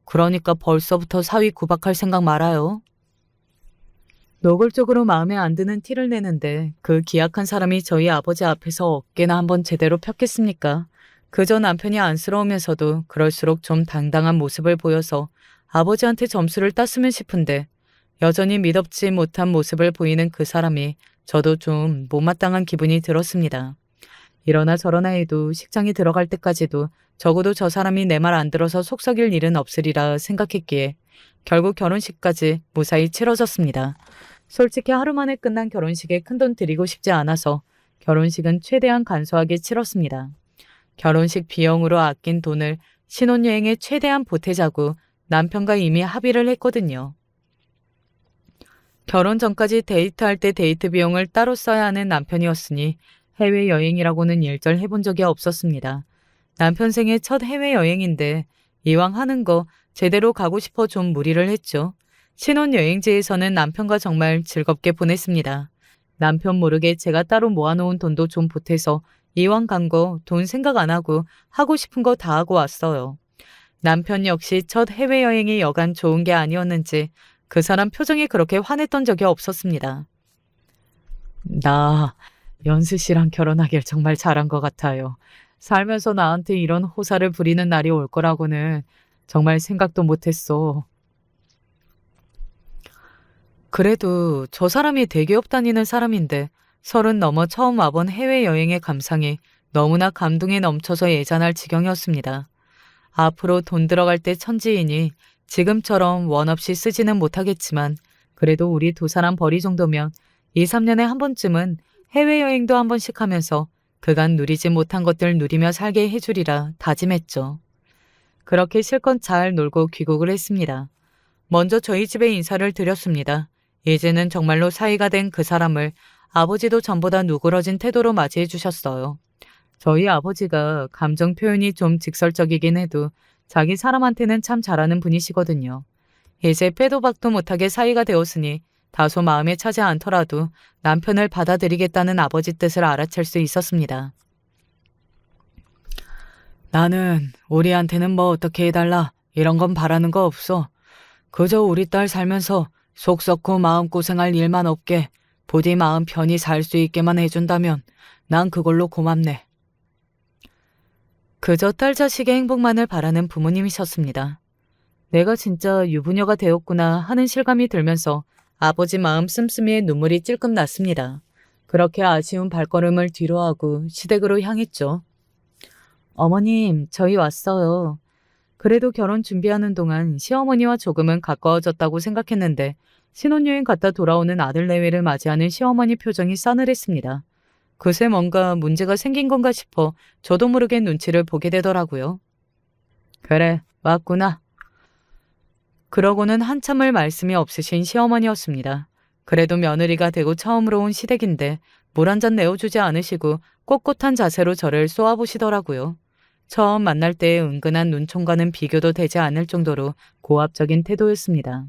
그러니까 벌써부터 사위 구박할 생각 말아요. 노골적으로 마음에 안 드는 티를 내는데 그 기약한 사람이 저희 아버지 앞에서 어깨나 한번 제대로 폈겠습니까? 그저 남편이 안쓰러우면서도 그럴수록 좀 당당한 모습을 보여서 아버지한테 점수를 땄으면 싶은데 여전히 미덥지 못한 모습을 보이는 그 사람이 저도 좀 못마땅한 기분이 들었습니다. 이러나 저러나 해도 식장에 들어갈 때까지도 적어도 저 사람이 내 말 안 들어서 속썩일 일은 없으리라 생각했기에 결국 결혼식까지 무사히 치러졌습니다. 솔직히 하루 만에 끝난 결혼식에 큰돈 들이고 싶지 않아서 결혼식은 최대한 간소하게 치렀습니다. 결혼식 비용으로 아낀 돈을 신혼여행에 최대한 보태자고 남편과 이미 합의를 했거든요. 결혼 전까지 데이트할 때 데이트 비용을 따로 써야 하는 남편이었으니 해외여행이라고는 일절 해본 적이 없었습니다. 남편 생애 첫 해외여행인데 이왕 하는 거 제대로 가고 싶어 좀 무리를 했죠. 신혼여행지에서는 남편과 정말 즐겁게 보냈습니다. 남편 모르게 제가 따로 모아놓은 돈도 좀 보태서 이왕 간 거 돈 생각 안 하고 하고 싶은 거 다 하고 왔어요. 남편 역시 첫 해외여행이 여간 좋은 게 아니었는지 그 사람 표정이 그렇게 환했던 적이 없었습니다. 나 연수 씨랑 결혼하길 정말 잘한 것 같아요. 살면서 나한테 이런 호사를 부리는 날이 올 거라고는 정말 생각도 못했어. 그래도 저 사람이 대기업 다니는 사람인데 30 넘어 처음 와본 해외여행의 감상이 너무나 감동에 넘쳐서 예잔할 지경이었습니다. 앞으로 돈 들어갈 때 천지이니 지금처럼 원 없이 쓰지는 못하겠지만 그래도 우리 두 사람 벌이 정도면 2, 3년에 한 번쯤은 해외여행도 한 번씩 하면서 그간 누리지 못한 것들 누리며 살게 해주리라 다짐했죠. 그렇게 실컷 잘 놀고 귀국을 했습니다. 먼저 저희 집에 인사를 드렸습니다. 이제는 정말로 사이가 된 그 사람을 아버지도 전보다 누그러진 태도로 맞이해 주셨어요. 저희 아버지가 감정 표현이 좀 직설적이긴 해도 자기 사람한테는 참 잘하는 분이시거든요. 이제 빼도 박도 못하게 사이가 되었으니 다소 마음에 차지 않더라도 남편을 받아들이겠다는 아버지 뜻을 알아챌 수 있었습니다. 나는 우리한테는 뭐 어떻게 해달라 이런 건 바라는 거 없어. 그저 우리 딸 살면서 속 썩고 마음고생할 일만 없게 부디 마음 편히 살 수 있게만 해준다면 난 그걸로 고맙네. 그저 딸 자식의 행복만을 바라는 부모님이셨습니다. 내가 진짜 유부녀가 되었구나 하는 실감이 들면서 아버지 마음 씀씀이에 눈물이 찔끔 났습니다. 그렇게 아쉬운 발걸음을 뒤로하고 시댁으로 향했죠. 어머님, 저희 왔어요. 그래도 결혼 준비하는 동안 시어머니와 조금은 가까워졌다고 생각했는데 신혼여행 갔다 돌아오는 아들 내외를 맞이하는 시어머니 표정이 싸늘했습니다. 그새 뭔가 문제가 생긴 건가 싶어 저도 모르게 눈치를 보게 되더라고요. 그래, 왔구나. 그러고는 한참을 말씀이 없으신 시어머니였습니다. 그래도 며느리가 되고 처음으로 온 시댁인데 물 한 잔 내어주지 않으시고 꼿꼿한 자세로 저를 쏘아보시더라고요. 처음 만날 때의 은근한 눈총과는 비교도 되지 않을 정도로 고압적인 태도였습니다.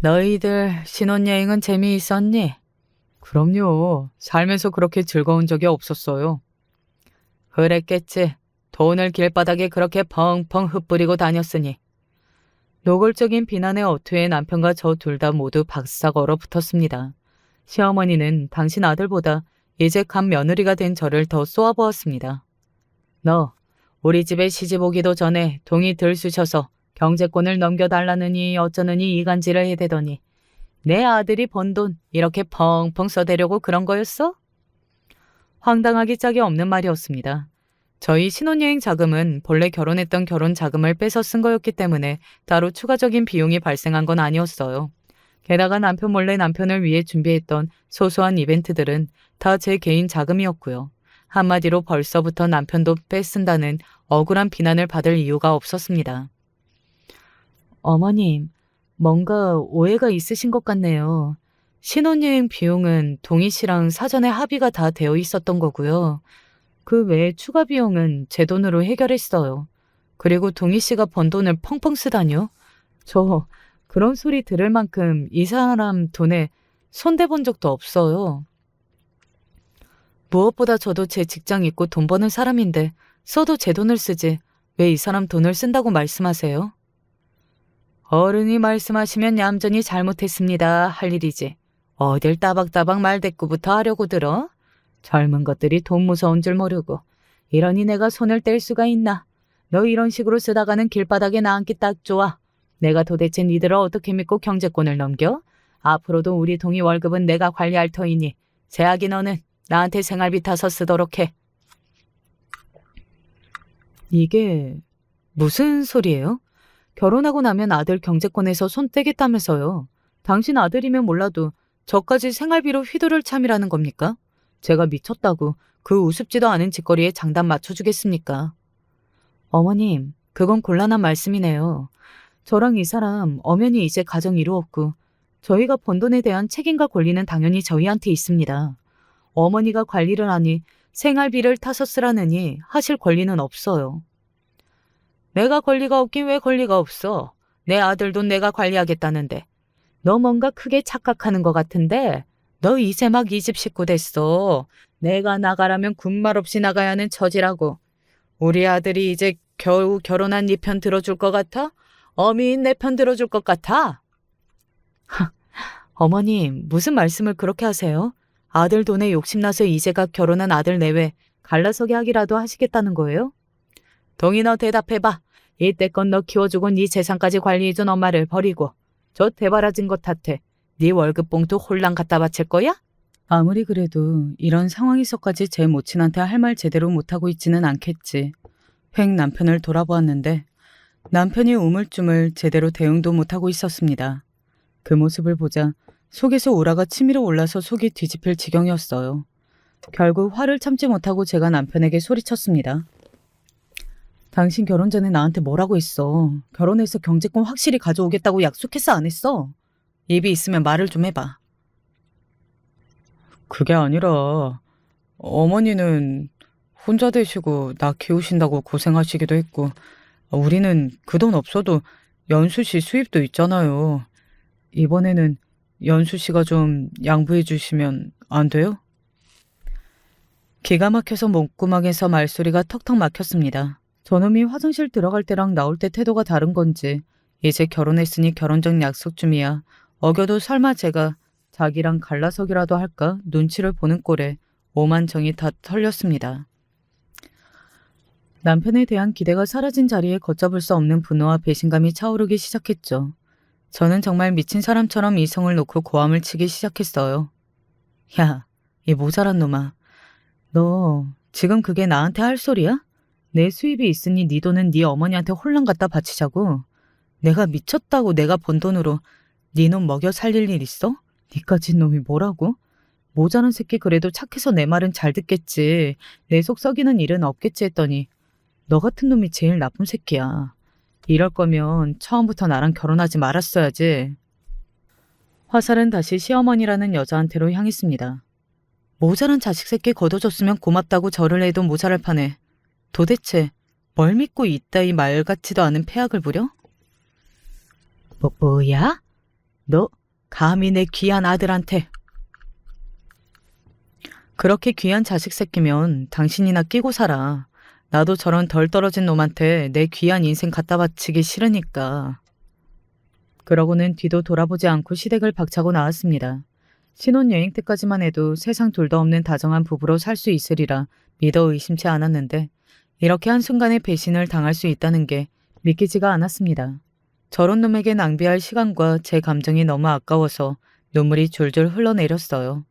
너희들 신혼여행은 재미있었니? 그럼요. 살면서 그렇게 즐거운 적이 없었어요. 그랬겠지. 돈을 길바닥에 그렇게 펑펑 흩뿌리고 다녔으니. 노골적인 비난의 어투에 남편과 저 둘 다 모두 박싹 얼어붙었습니다. 시어머니는 당신 아들보다 이제 간 며느리가 된 저를 더 쏘아보았습니다. 너 우리 집에 시집 오기도 전에 동이 들쑤셔서 경제권을 넘겨달라느니 어쩌느니 이간질을 해대더니 내 아들이 번 돈 이렇게 펑펑 써대려고 그런 거였어? 황당하기 짝이 없는 말이었습니다. 저희 신혼여행 자금은 본래 결혼했던 결혼 자금을 빼서 쓴 거였기 때문에 따로 추가적인 비용이 발생한 건 아니었어요. 게다가 남편 몰래 남편을 위해 준비했던 소소한 이벤트들은 다 제 개인 자금이었고요. 한마디로 벌써부터 남편도 뺏쓴다는 억울한 비난을 받을 이유가 없었습니다. 어머님, 뭔가 오해가 있으신 것 같네요. 신혼여행 비용은 동희 씨랑 사전에 합의가 다 되어 있었던 거고요. 그 외에 추가 비용은 제 돈으로 해결했어요. 그리고 동희 씨가 번 돈을 펑펑 쓰다뇨? 저 그런 소리 들을 만큼 이 사람 돈에 손대본 적도 없어요. 무엇보다 저도 제 직장 있고 돈 버는 사람인데 써도 제 돈을 쓰지 왜 이 사람 돈을 쓴다고 말씀하세요? 어른이 말씀하시면 얌전히 잘못했습니다 할 일이지. 어딜 따박따박 말대꾸부터 하려고 들어? 젊은 것들이 돈 무서운 줄 모르고 이러니 내가 손을 뗄 수가 있나? 너 이런 식으로 쓰다가는 길바닥에 나앉기 딱 좋아. 내가 도대체 니들을 어떻게 믿고 경제권을 넘겨? 앞으로도 우리 동이 월급은 내가 관리할 터이니 제약이 너는 나한테 생활비 타서 쓰도록 해. 이게 무슨 소리예요? 결혼하고 나면 아들 경제권에서 손 떼겠다면서요. 당신 아들이면 몰라도 저까지 생활비로 휘두를 참이라는 겁니까? 제가 미쳤다고 그 우습지도 않은 짓거리에 장단 맞춰주겠습니까? 어머님, 그건 곤란한 말씀이네요. 저랑 이 사람 엄연히 이제 가정 이루었고 저희가 번 돈에 대한 책임과 권리는 당연히 저희한테 있습니다. 어머니가 관리를 하니 생활비를 타서 쓰라느니 하실 권리는 없어요. 내가 권리가 없긴 왜 권리가 없어? 내 아들 돈 내가 관리하겠다는데. 너 뭔가 크게 착각하는 것 같은데 너 이제 막 이 집 식구 됐어. 내가 나가라면 군말 없이 나가야 하는 처지라고. 우리 아들이 이제 겨우 결혼한 네 편 들어줄 것 같아? 어미인 내 편 들어줄 것 같아? 어머님, 무슨 말씀을 그렇게 하세요? 아들 돈에 욕심나서 이제가 결혼한 아들 내외 갈라서기 하기라도 하시겠다는 거예요? 동희 너 대답해봐. 이때껏 너 키워주고 네 재산까지 관리해준 엄마를 버리고 저 대바라진 것 탓해 네 월급 봉투 홀랑 갖다 바칠 거야? 아무리 그래도 이런 상황에서까지 제 모친한테 할 말 제대로 못하고 있지는 않겠지. 획 남편을 돌아보았는데 남편이 우물쭈물 제대로 대응도 못하고 있었습니다. 그 모습을 보자 속에서 우라가 치밀어 올라서 속이 뒤집힐 지경이었어요. 결국 화를 참지 못하고 제가 남편에게 소리쳤습니다. 당신 결혼 전에 나한테 뭐라고 했어? 결혼해서 경제권 확실히 가져오겠다고 약속했어 안 했어? 입이 있으면 말을 좀 해봐. 그게 아니라 어머니는 혼자 되시고 나 키우신다고 고생하시기도 했고 우리는 그 돈 없어도 연수 씨 수입도 있잖아요. 이번에는 연수 씨가 좀 양보해 주시면 안 돼요? 기가 막혀서 목구멍에서 말소리가 턱턱 막혔습니다. 저놈이 화장실 들어갈 때랑 나올 때 태도가 다른 건지 이제 결혼했으니 결혼적 약속 쯤이야. 어겨도 설마 제가 자기랑 갈라서기라도 할까 눈치를 보는 꼴에 오만 정이 다 털렸습니다. 남편에 대한 기대가 사라진 자리에 걷잡을 수 없는 분노와 배신감이 차오르기 시작했죠. 저는 정말 미친 사람처럼 이성을 놓고 고함을 치기 시작했어요. 야, 이 모자란 놈아. 너 지금 그게 나한테 할 소리야? 내 수입이 있으니 네 돈은 네 어머니한테 홀랑 갖다 바치자고. 내가 미쳤다고 내가 번 돈으로 네 놈 먹여 살릴 일 있어? 니까진 놈이 뭐라고? 모자란 새끼 그래도 착해서 내 말은 잘 듣겠지. 내 속 썩이는 일은 없겠지 했더니 너 같은 놈이 제일 나쁜 새끼야. 이럴 거면 처음부터 나랑 결혼하지 말았어야지. 화살은 다시 시어머니라는 여자한테로 향했습니다. 모자란 자식 새끼 걷어줬으면 고맙다고 절을 해도 모자랄 판에 도대체 뭘 믿고 이따위 말 같지도 않은 폐악을 부려? 뭐야? 너 감히 내 귀한 아들한테. 그렇게 귀한 자식 새끼면 당신이나 끼고 살아. 나도 저런 덜 떨어진 놈한테 내 귀한 인생 갖다 바치기 싫으니까. 그러고는 뒤도 돌아보지 않고 시댁을 박차고 나왔습니다. 신혼여행 때까지만 해도 세상 둘도 없는 다정한 부부로 살 수 있으리라 믿어 의심치 않았는데 이렇게 한순간에 배신을 당할 수 있다는 게 믿기지가 않았습니다. 저런 놈에게 낭비할 시간과 제 감정이 너무 아까워서 눈물이 줄줄 흘러내렸어요.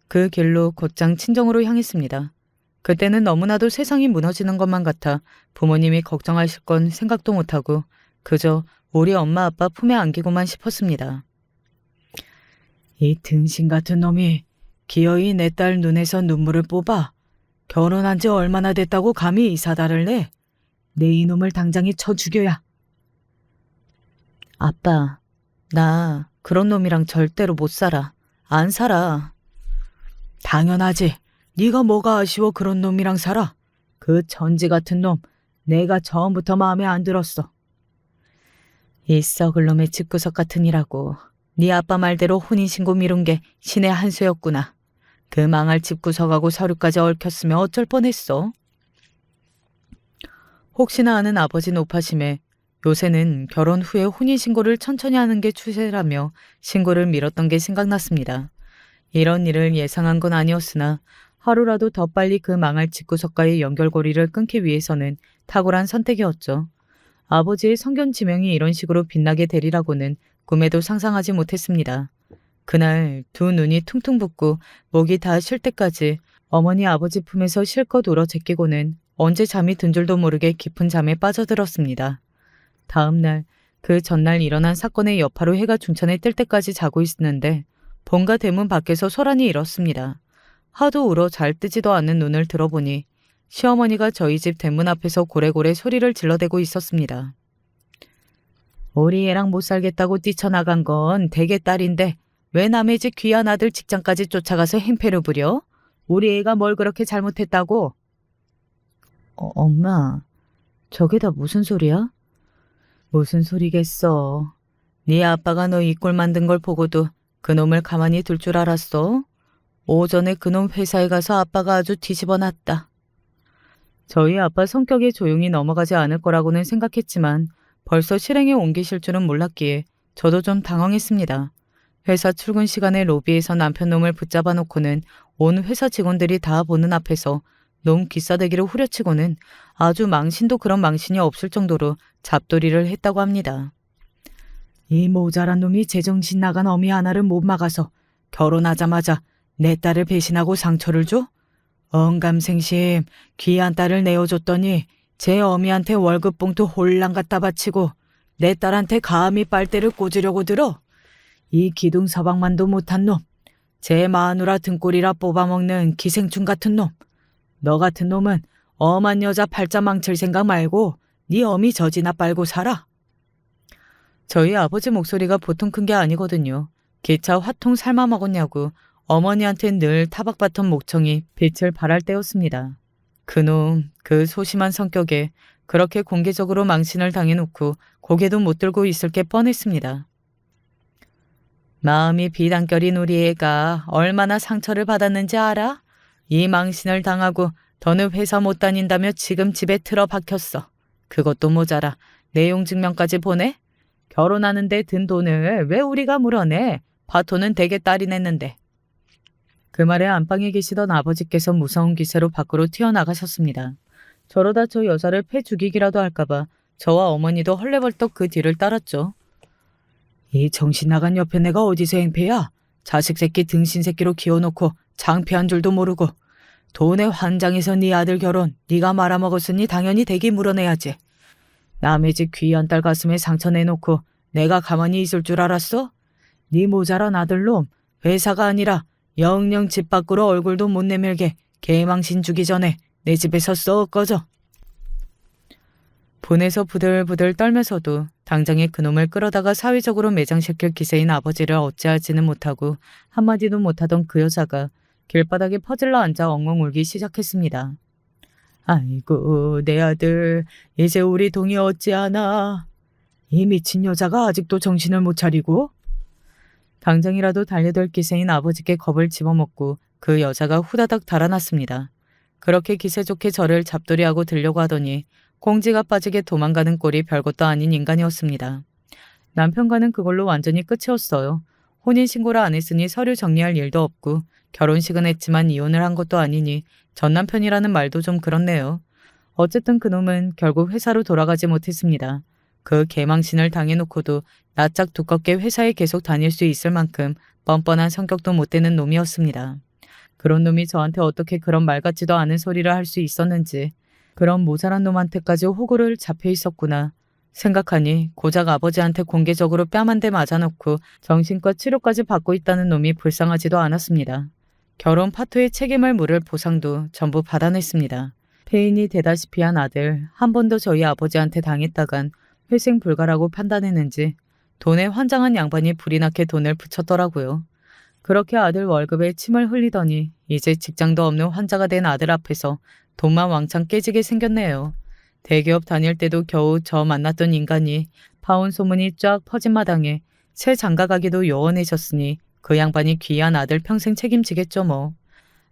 그 길로 곧장 친정으로 향했습니다. 그때는 너무나도 세상이 무너지는 것만 같아 부모님이 걱정하실 건 생각도 못하고 그저 우리 엄마 아빠 품에 안기고만 싶었습니다. 이 등신 같은 놈이 기어이 내 딸 눈에서 눈물을 뽑아. 결혼한 지 얼마나 됐다고 감히 이 사달을 내? 내 이놈을 당장에 쳐 죽여야. 아빠, 나 그런 놈이랑 절대로 못 살아. 안 살아. 당연하지. 네가 뭐가 아쉬워 그런 놈이랑 살아. 그 천지 같은 놈 내가 처음부터 마음에 안 들었어. 이 썩을 놈의 집구석 같으니라고. 네 아빠 말대로 혼인신고 미룬 게 신의 한 수였구나. 그 망할 집구석하고 서류까지 얽혔으면 어쩔 뻔했어. 혹시나 아는 아버지 노파심에 요새는 결혼 후에 혼인신고를 천천히 하는 게 추세라며 신고를 미뤘던 게 생각났습니다. 이런 일을 예상한 건 아니었으나 하루라도 더 빨리 그 망할 집구석과의 연결고리를 끊기 위해서는 탁월한 선택이었죠. 아버지의 성견 지명이 이런 식으로 빛나게 되리라고는 꿈에도 상상하지 못했습니다. 그날 두 눈이 퉁퉁 붓고 목이 다 쉴 때까지 어머니 아버지 품에서 실컷 울어 제끼고는 언제 잠이 든 줄도 모르게 깊은 잠에 빠져들었습니다. 다음 날, 그 전날 일어난 사건의 여파로 해가 중천에 뜰 때까지 자고 있었는데 본가 대문 밖에서 소란이 일었습니다. 하도 울어 잘 뜨지도 않는 눈을 들어보니 시어머니가 저희 집 대문 앞에서 고래고래 소리를 질러대고 있었습니다. 우리 애랑 못 살겠다고 뛰쳐나간 건 대개 딸인데 왜 남의 집 귀한 아들 직장까지 쫓아가서 행패를 부려? 우리 애가 뭘 그렇게 잘못했다고? 엄마, 저게 다 무슨 소리야? 무슨 소리겠어. 네 아빠가 너 이 꼴 만든 걸 보고도 그놈을 가만히 둘 줄 알았어? 오전에 그놈 회사에 가서 아빠가 아주 뒤집어 놨다. 저희 아빠 성격이 조용히 넘어가지 않을 거라고는 생각했지만 벌써 실행에 옮기실 줄은 몰랐기에 저도 좀 당황했습니다. 회사 출근 시간에 로비에서 남편 놈을 붙잡아 놓고는 온 회사 직원들이 다 보는 앞에서 놈 기싸대기를 후려치고는 아주 망신도 그런 망신이 없을 정도로 잡돌이를 했다고 합니다. 이 모자란 놈이 제정신 나간 어미 하나를 못 막아서 결혼하자마자 내 딸을 배신하고 상처를 줘? 언감생심 귀한 딸을 내어줬더니 제 어미한테 월급 봉투 홀랑 갖다 바치고 내 딸한테 감히 빨대를 꽂으려고 들어? 이 기둥서방만도 못한 놈, 제 마누라 등골이라 뽑아먹는 기생충 같은 놈. 너 같은 놈은 엄한 여자 팔자 망칠 생각 말고 네 어미 젖이나 빨고 살아. 저희 아버지 목소리가 보통 큰 게 아니거든요. 기차 화통 삶아 먹었냐고 어머니한텐 늘 타박받던 목청이 빛을 발할 때였습니다. 그놈, 그 소심한 성격에 그렇게 공개적으로 망신을 당해놓고 고개도 못 들고 있을 게 뻔했습니다. 마음이 비단결인 우리 애가 얼마나 상처를 받았는지 알아? 이 망신을 당하고 더는 회사 못 다닌다며 지금 집에 틀어박혔어. 그것도 모자라 내용 증명까지 보내? 결혼하는데 든 돈을 왜 우리가 물어내? 파토는 대개 딸이 냈는데. 그 말에 안방에 계시던 아버지께서 무서운 기세로 밖으로 튀어나가셨습니다. 저러다 저 여자를 패 죽이기라도 할까봐 저와 어머니도 헐레벌떡 그 뒤를 따랐죠. 이 정신 나간 옆에 내가 어디서 행패야? 자식 새끼 등신 새끼로 키워놓고 장패한 줄도 모르고 돈에 환장해서 네 아들 결혼 네가 말아먹었으니 당연히 대기 물어내야지. 남의 집 귀한 딸 가슴에 상처 내놓고 내가 가만히 있을 줄 알았어? 네 모자란 아들놈 회사가 아니라 영영 집 밖으로 얼굴도 못 내밀게 개망신 주기 전에 내 집에서 썩 꺼져. 분해서 부들부들 떨면서도 당장에 그놈을 끌어다가 사회적으로 매장시킬 기세인 아버지를 어찌하지는 못하고 한마디도 못하던 그 여자가 길바닥에 퍼질러 앉아 엉엉 울기 시작했습니다. 아이고 내 아들 이제 우리 동이 어찌하나. 이 미친 여자가 아직도 정신을 못 차리고. 당장이라도 달려들 기세인 아버지께 겁을 집어먹고 그 여자가 후다닥 달아났습니다. 그렇게 기세 좋게 저를 잡돌이하고 들려고 하더니 공지가 빠지게 도망가는 꼴이 별것도 아닌 인간이었습니다. 남편과는 그걸로 완전히 끝이었어요. 혼인신고를 안 했으니 서류 정리할 일도 없고 결혼식은 했지만 이혼을 한 것도 아니니 전남편이라는 말도 좀 그렇네요. 어쨌든 그놈은 결국 회사로 돌아가지 못했습니다. 그 개망신을 당해놓고도 낯짝 두껍게 회사에 계속 다닐 수 있을 만큼 뻔뻔한 성격도 못 되는 놈이었습니다. 그런 놈이 저한테 어떻게 그런 말 같지도 않은 소리를 할 수 있었는지, 그런 모자란 놈한테까지 호구를 잡혀 있었구나 생각하니 고작 아버지한테 공개적으로 뺨 한 대 맞아놓고 정신과 치료까지 받고 있다는 놈이 불쌍하지도 않았습니다. 결혼 파토의 책임을 물을 보상도 전부 받아냈습니다. 폐인이 되다시피 한 아들 한 번도 저희 아버지한테 당했다간 회생 불가라고 판단했는지 돈에 환장한 양반이 불이 나게 돈을 붙였더라고요. 그렇게 아들 월급에 침을 흘리더니 이제 직장도 없는 환자가 된 아들 앞에서 돈만 왕창 깨지게 생겼네요. 대기업 다닐 때도 겨우 저 만났던 인간이 파혼 소문이 쫙 퍼진 마당에 새 장가가기도 요원해졌으니 그 양반이 귀한 아들 평생 책임지겠죠 뭐.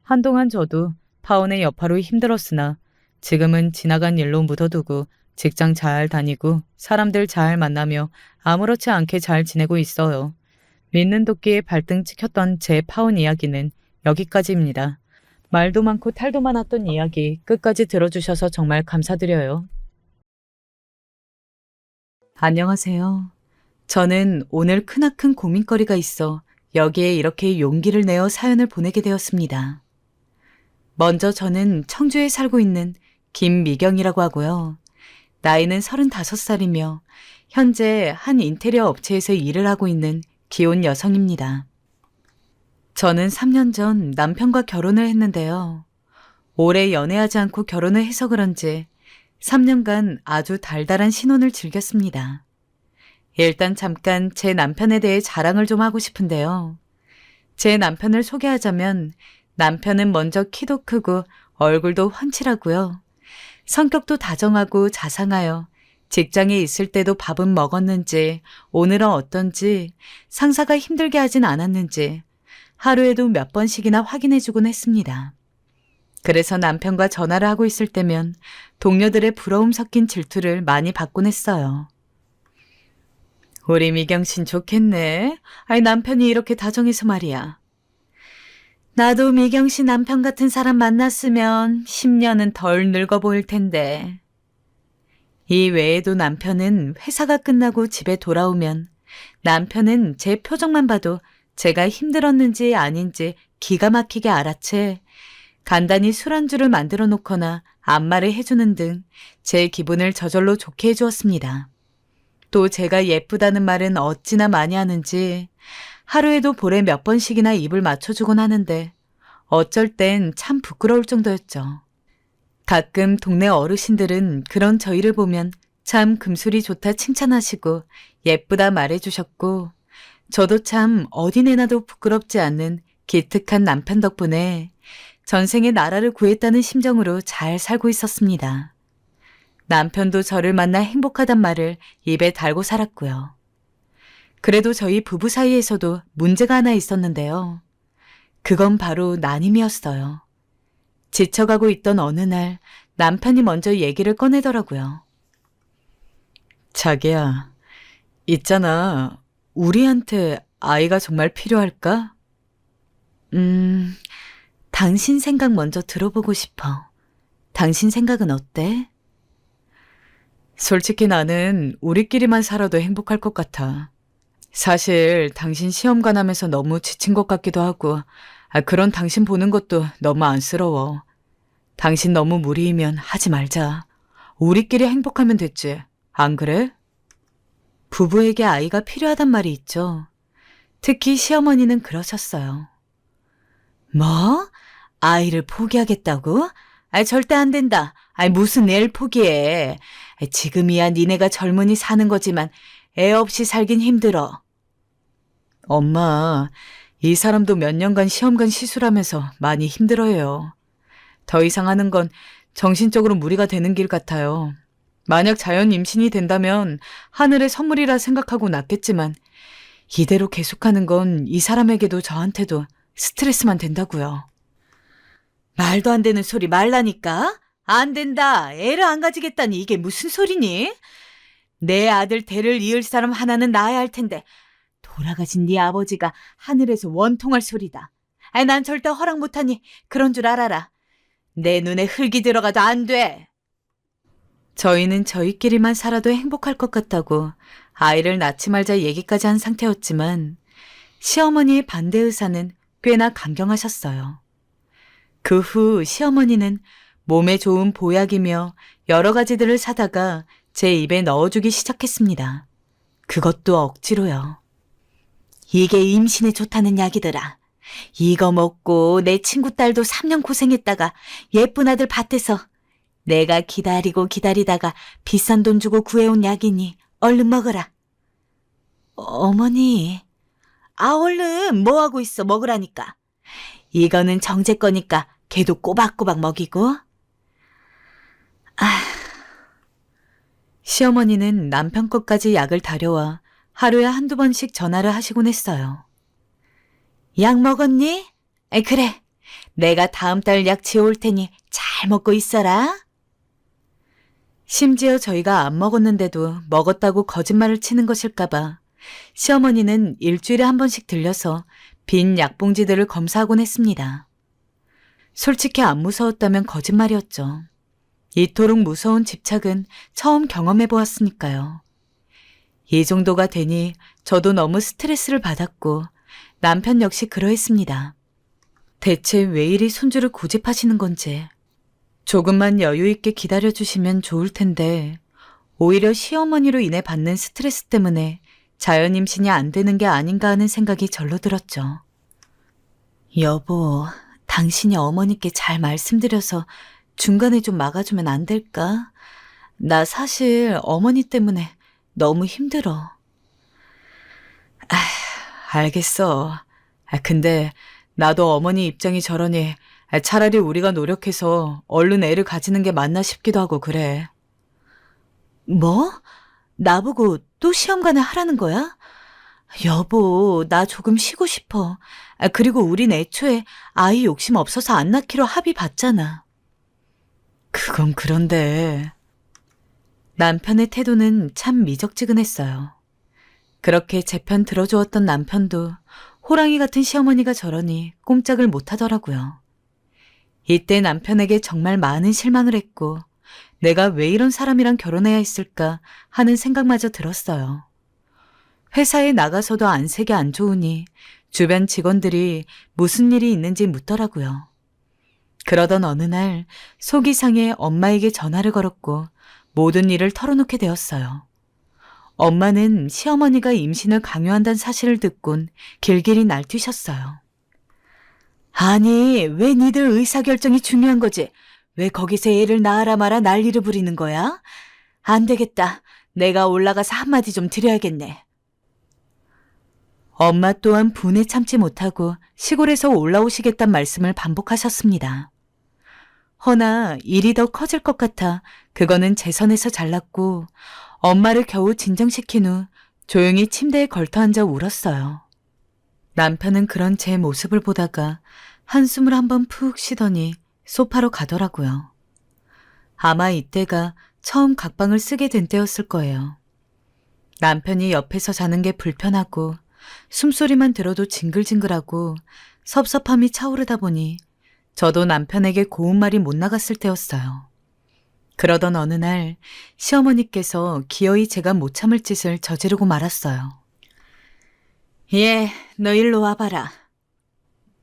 한동안 저도 파혼의 여파로 힘들었으나 지금은 지나간 일로 묻어두고 직장 잘 다니고 사람들 잘 만나며 아무렇지 않게 잘 지내고 있어요. 믿는 도끼에 발등 찍혔던 제 파혼 이야기는 여기까지입니다. 말도 많고 탈도 많았던 이야기 끝까지 들어주셔서 정말 감사드려요. 안녕하세요. 저는 오늘 크나큰 고민거리가 있어 여기에 이렇게 용기를 내어 사연을 보내게 되었습니다. 먼저 저는 청주에 살고 있는 김미경이라고 하고요. 나이는 35살이며 현재 한 인테리어 업체에서 일을 하고 있는 기혼 여성입니다. 저는 3년 전 남편과 결혼을 했는데요. 오래 연애하지 않고 결혼을 해서 그런지 3년간 아주 달달한 신혼을 즐겼습니다. 일단 잠깐 제 남편에 대해 자랑을 좀 하고 싶은데요. 제 남편을 소개하자면 남편은 먼저 키도 크고 얼굴도 훤칠하고요. 성격도 다정하고 자상하여 직장에 있을 때도 밥은 먹었는지 오늘은 어떤지 상사가 힘들게 하진 않았는지 하루에도 몇 번씩이나 확인해주곤 했습니다. 그래서 남편과 전화를 하고 있을 때면 동료들의 부러움 섞인 질투를 많이 받곤 했어요. 우리 미경 씨는 좋겠네. 아이 남편이 이렇게 다정해서 말이야. 나도 미경 씨 남편 같은 사람 만났으면 10년은 덜 늙어 보일 텐데. 이 외에도 남편은 회사가 끝나고 집에 돌아오면 남편은 제 표정만 봐도 제가 힘들었는지 아닌지 기가 막히게 알아채 간단히 술안주를 만들어 놓거나 안마를 해주는 등 제 기분을 저절로 좋게 해주었습니다. 또 제가 예쁘다는 말은 어찌나 많이 하는지 하루에도 볼에 몇 번씩이나 입을 맞춰주곤 하는데 어쩔 땐 참 부끄러울 정도였죠. 가끔 동네 어르신들은 그런 저희를 보면 참 금술이 좋다 칭찬하시고 예쁘다 말해주셨고 저도 참 어디 내놔도 부끄럽지 않는 기특한 남편 덕분에 전생에 나라를 구했다는 심정으로 잘 살고 있었습니다. 남편도 저를 만나 행복하단 말을 입에 달고 살았고요. 그래도 저희 부부 사이에서도 문제가 하나 있었는데요. 그건 바로 난임이었어요. 지쳐가고 있던 어느 날 남편이 먼저 얘기를 꺼내더라고요. 자기야, 있잖아. 우리한테 아이가 정말 필요할까? 당신 생각 먼저 들어보고 싶어. 당신 생각은 어때? 솔직히 나는 우리끼리만 살아도 행복할 것 같아. 사실 당신 시험관 하면서 너무 지친 것 같기도 하고 그런 당신 보는 것도 너무 안쓰러워. 당신 너무 무리이면 하지 말자. 우리끼리 행복하면 됐지. 안 그래? 부부에게 아이가 필요하단 말이 있죠. 특히 시어머니는 그러셨어요. 뭐? 아이를 포기하겠다고? 절대 안 된다. 무슨 애를 포기해. 지금이야 니네가 젊은이 사는 거지만 애 없이 살긴 힘들어. 엄마, 이 사람도 몇 년간 시험관 시술하면서 많이 힘들어해요. 더 이상 하는 건 정신적으로 무리가 되는 길 같아요. 만약 자연 임신이 된다면 하늘의 선물이라 생각하고 낳겠지만 이대로 계속하는 건 이 사람에게도 저한테도 스트레스만 된다고요. 말도 안 되는 소리 말라니까. 안 된다. 애를 안 가지겠다니 이게 무슨 소리니? 내 아들 대를 이을 사람 하나는 낳아야 할 텐데 돌아가신 네 아버지가 하늘에서 원통할 소리다. 난 절대 허락 못하니 그런 줄 알아라. 내 눈에 흙이 들어가도 안 돼. 저희는 저희끼리만 살아도 행복할 것 같다고 아이를 낳지 말자 얘기까지 한 상태였지만 시어머니의 반대 의사는 꽤나 강경하셨어요. 그 후 시어머니는 몸에 좋은 보약이며 여러 가지들을 사다가 제 입에 넣어주기 시작했습니다. 그것도 억지로요. 이게 임신에 좋다는 약이더라. 이거 먹고 내 친구 딸도 3년 고생했다가 예쁜 아들 밭에서 내가 기다리고 기다리다가 비싼 돈 주고 구해온 약이니 얼른 먹어라. 어머니, 얼른 뭐하고 있어 먹으라니까. 이거는 정제 거니까 걔도 꼬박꼬박 먹이고. 시어머니는 남편 것까지 약을 다려와 하루에 한두 번씩 전화를 하시곤 했어요. 약 먹었니? 그래. 내가 다음 달 약 지어올 테니 잘 먹고 있어라. 심지어 저희가 안 먹었는데도 먹었다고 거짓말을 치는 것일까봐 시어머니는 일주일에 한 번씩 들려서 빈 약봉지들을 검사하곤 했습니다. 솔직히 안 무서웠다면 거짓말이었죠. 이토록 무서운 집착은 처음 경험해 보았으니까요. 이 정도가 되니 저도 너무 스트레스를 받았고 남편 역시 그러했습니다. 대체 왜 이리 손주를 고집하시는 건지 조금만 여유 있게 기다려주시면 좋을 텐데 오히려 시어머니로 인해 받는 스트레스 때문에 자연 임신이 안 되는 게 아닌가 하는 생각이 절로 들었죠. 여보, 당신이 어머니께 잘 말씀드려서 중간에 좀 막아주면 안 될까? 나 사실 어머니 때문에 너무 힘들어. 알겠어. 근데 나도 어머니 입장이 저러니 차라리 우리가 노력해서 얼른 애를 가지는 게 맞나 싶기도 하고 그래. 뭐? 나보고 또 시험관을 하라는 거야? 여보, 나 조금 쉬고 싶어. 그리고 우린 애초에 아이 욕심 없어서 안 낳기로 합의 봤잖아. 그건 그런데. 남편의 태도는 참 미적지근했어요. 그렇게 제 편 들어주었던 남편도 호랑이 같은 시어머니가 저러니 꼼짝을 못하더라고요. 이때 남편에게 정말 많은 실망을 했고 내가 왜 이런 사람이랑 결혼해야 했을까 하는 생각마저 들었어요. 회사에 나가서도 안색이 안 좋으니 주변 직원들이 무슨 일이 있는지 묻더라고요. 그러던 어느 날 속이 상해 엄마에게 전화를 걸었고 모든 일을 털어놓게 되었어요. 엄마는 시어머니가 임신을 강요한다는 사실을 듣곤 길길이 날뛰셨어요. 아니, 왜 니들 의사결정이 중요한 거지? 왜 거기서 애를 낳아라 마라 난리를 부리는 거야? 안 되겠다. 내가 올라가서 한마디 좀 드려야겠네. 엄마 또한 분에 참지 못하고 시골에서 올라오시겠단 말씀을 반복하셨습니다. 허나 일이 더 커질 것 같아 그거는 제 선에서 잘랐고 엄마를 겨우 진정시킨 후 조용히 침대에 걸터앉아 울었어요. 남편은 그런 제 모습을 보다가 한숨을 한번 푹 쉬더니 소파로 가더라고요. 아마 이때가 처음 각방을 쓰게 된 때였을 거예요. 남편이 옆에서 자는 게 불편하고 숨소리만 들어도 징글징글하고 섭섭함이 차오르다 보니 저도 남편에게 고운 말이 못 나갔을 때였어요. 그러던 어느 날 시어머니께서 기어이 제가 못 참을 짓을 저지르고 말았어요. 너 일로 와봐라.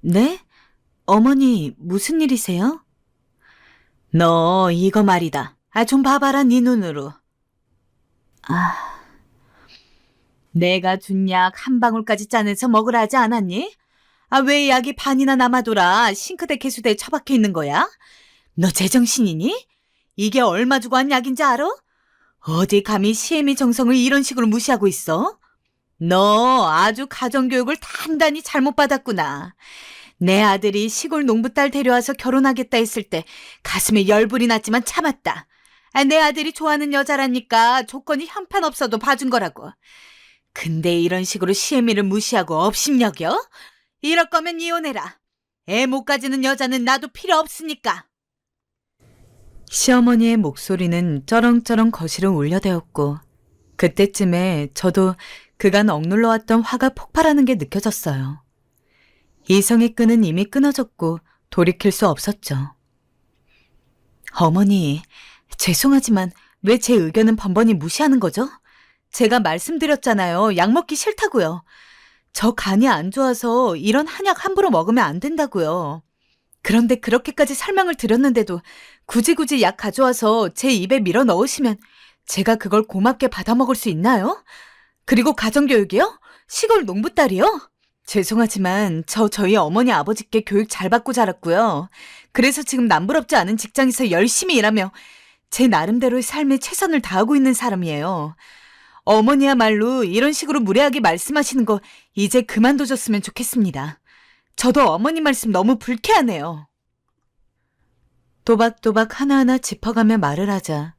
네? 어머니 무슨 일이세요? 너 이거 말이다. 좀 봐봐라 네 눈으로. 내가 준 약 한 방울까지 짜내서 먹으라 하지 않았니? 왜 약이 반이나 남아돌아 싱크대 개수대에 처박혀 있는 거야? 너 제정신이니? 이게 얼마 주고 한 약인지 알아? 어디 감히 시애미 정성을 이런 식으로 무시하고 있어? 너 아주 가정교육을 단단히 잘못 받았구나. 내 아들이 시골 농부딸 데려와서 결혼하겠다 했을 때 가슴에 열불이 났지만 참았다. 내 아들이 좋아하는 여자라니까 조건이 형편없어도 봐준 거라고. 근데 이런 식으로 시애미를 무시하고 업심여겨? 이럴 거면 이혼해라. 애 못 가지는 여자는 나도 필요 없으니까. 시어머니의 목소리는 쩌렁쩌렁 거실을 울려대었고 그때쯤에 저도 그간 억눌러왔던 화가 폭발하는 게 느껴졌어요. 이성의 끈은 이미 끊어졌고 돌이킬 수 없었죠. 어머니, 죄송하지만 왜 제 의견은 번번이 무시하는 거죠? 제가 말씀드렸잖아요. 약 먹기 싫다고요. 저 간이 안 좋아서 이런 한약 함부로 먹으면 안 된다고요. 그런데 그렇게까지 설명을 드렸는데도 굳이 약 가져와서 제 입에 밀어 넣으시면 제가 그걸 고맙게 받아 먹을 수 있나요? 그리고 가정교육이요? 시골 농부딸이요? 죄송하지만 저희 어머니 아버지께 교육 잘 받고 자랐고요. 그래서 지금 남부럽지 않은 직장에서 열심히 일하며 제 나름대로의 삶에 최선을 다하고 있는 사람이에요. 어머니야말로 이런 식으로 무례하게 말씀하시는 거 이제 그만둬줬으면 좋겠습니다. 저도 어머니 말씀 너무 불쾌하네요. 또박또박 하나하나 짚어가며 말을 하자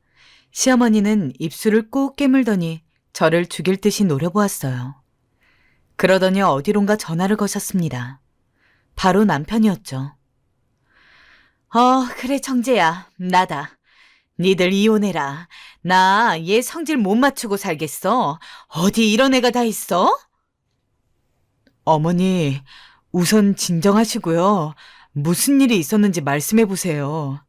시어머니는 입술을 꾹 깨물더니 저를 죽일 듯이 노려보았어요. 그러더니 어디론가 전화를 거셨습니다. 바로 남편이었죠. 그래 정재야, 나다. 니들 이혼해라. 나 얘 성질 못 맞추고 살겠어. 어디 이런 애가 다 있어? 어머니, 우선 진정하시고요. 무슨 일이 있었는지 말씀해 보세요.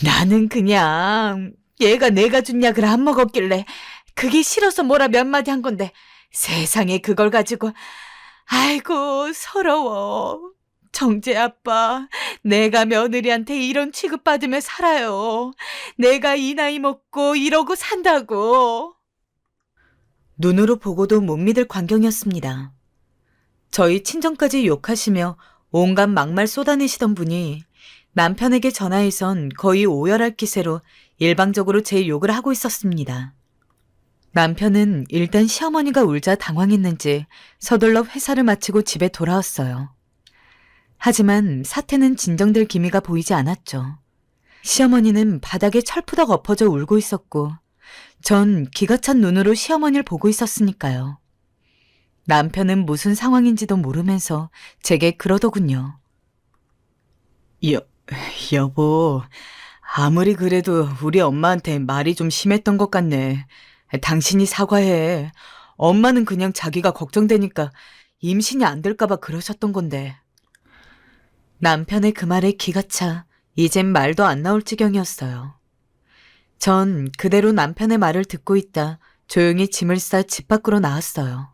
나는 그냥 얘가 내가 준 약을 안 먹었길래 그게 싫어서 뭐라 몇 마디 한 건데 세상에 그걸 가지고 아이고 서러워. 정재 아빠, 내가 며느리한테 이런 취급받으며 살아요. 내가 이 나이 먹고 이러고 산다고. 눈으로 보고도 못 믿을 광경이었습니다. 저희 친정까지 욕하시며 온갖 막말 쏟아내시던 분이 남편에게 전화해선 거의 오열할 기세로 일방적으로 제 욕을 하고 있었습니다. 남편은 일단 시어머니가 울자 당황했는지 서둘러 회사를 마치고 집에 돌아왔어요. 하지만 사태는 진정될 기미가 보이지 않았죠. 시어머니는 바닥에 철푸덕 엎어져 울고 있었고 전 기가 찬 눈으로 시어머니를 보고 있었으니까요. 남편은 무슨 상황인지도 모르면서 제게 그러더군요. 여보, 아무리 그래도 우리 엄마한테 말이 좀 심했던 것 같네. 당신이 사과해. 엄마는 그냥 자기가 걱정되니까 임신이 안 될까봐 그러셨던 건데. 남편의 그 말에 기가 차 이젠 말도 안 나올 지경이었어요. 전 그대로 남편의 말을 듣고 있다 조용히 짐을 싸 집 밖으로 나왔어요.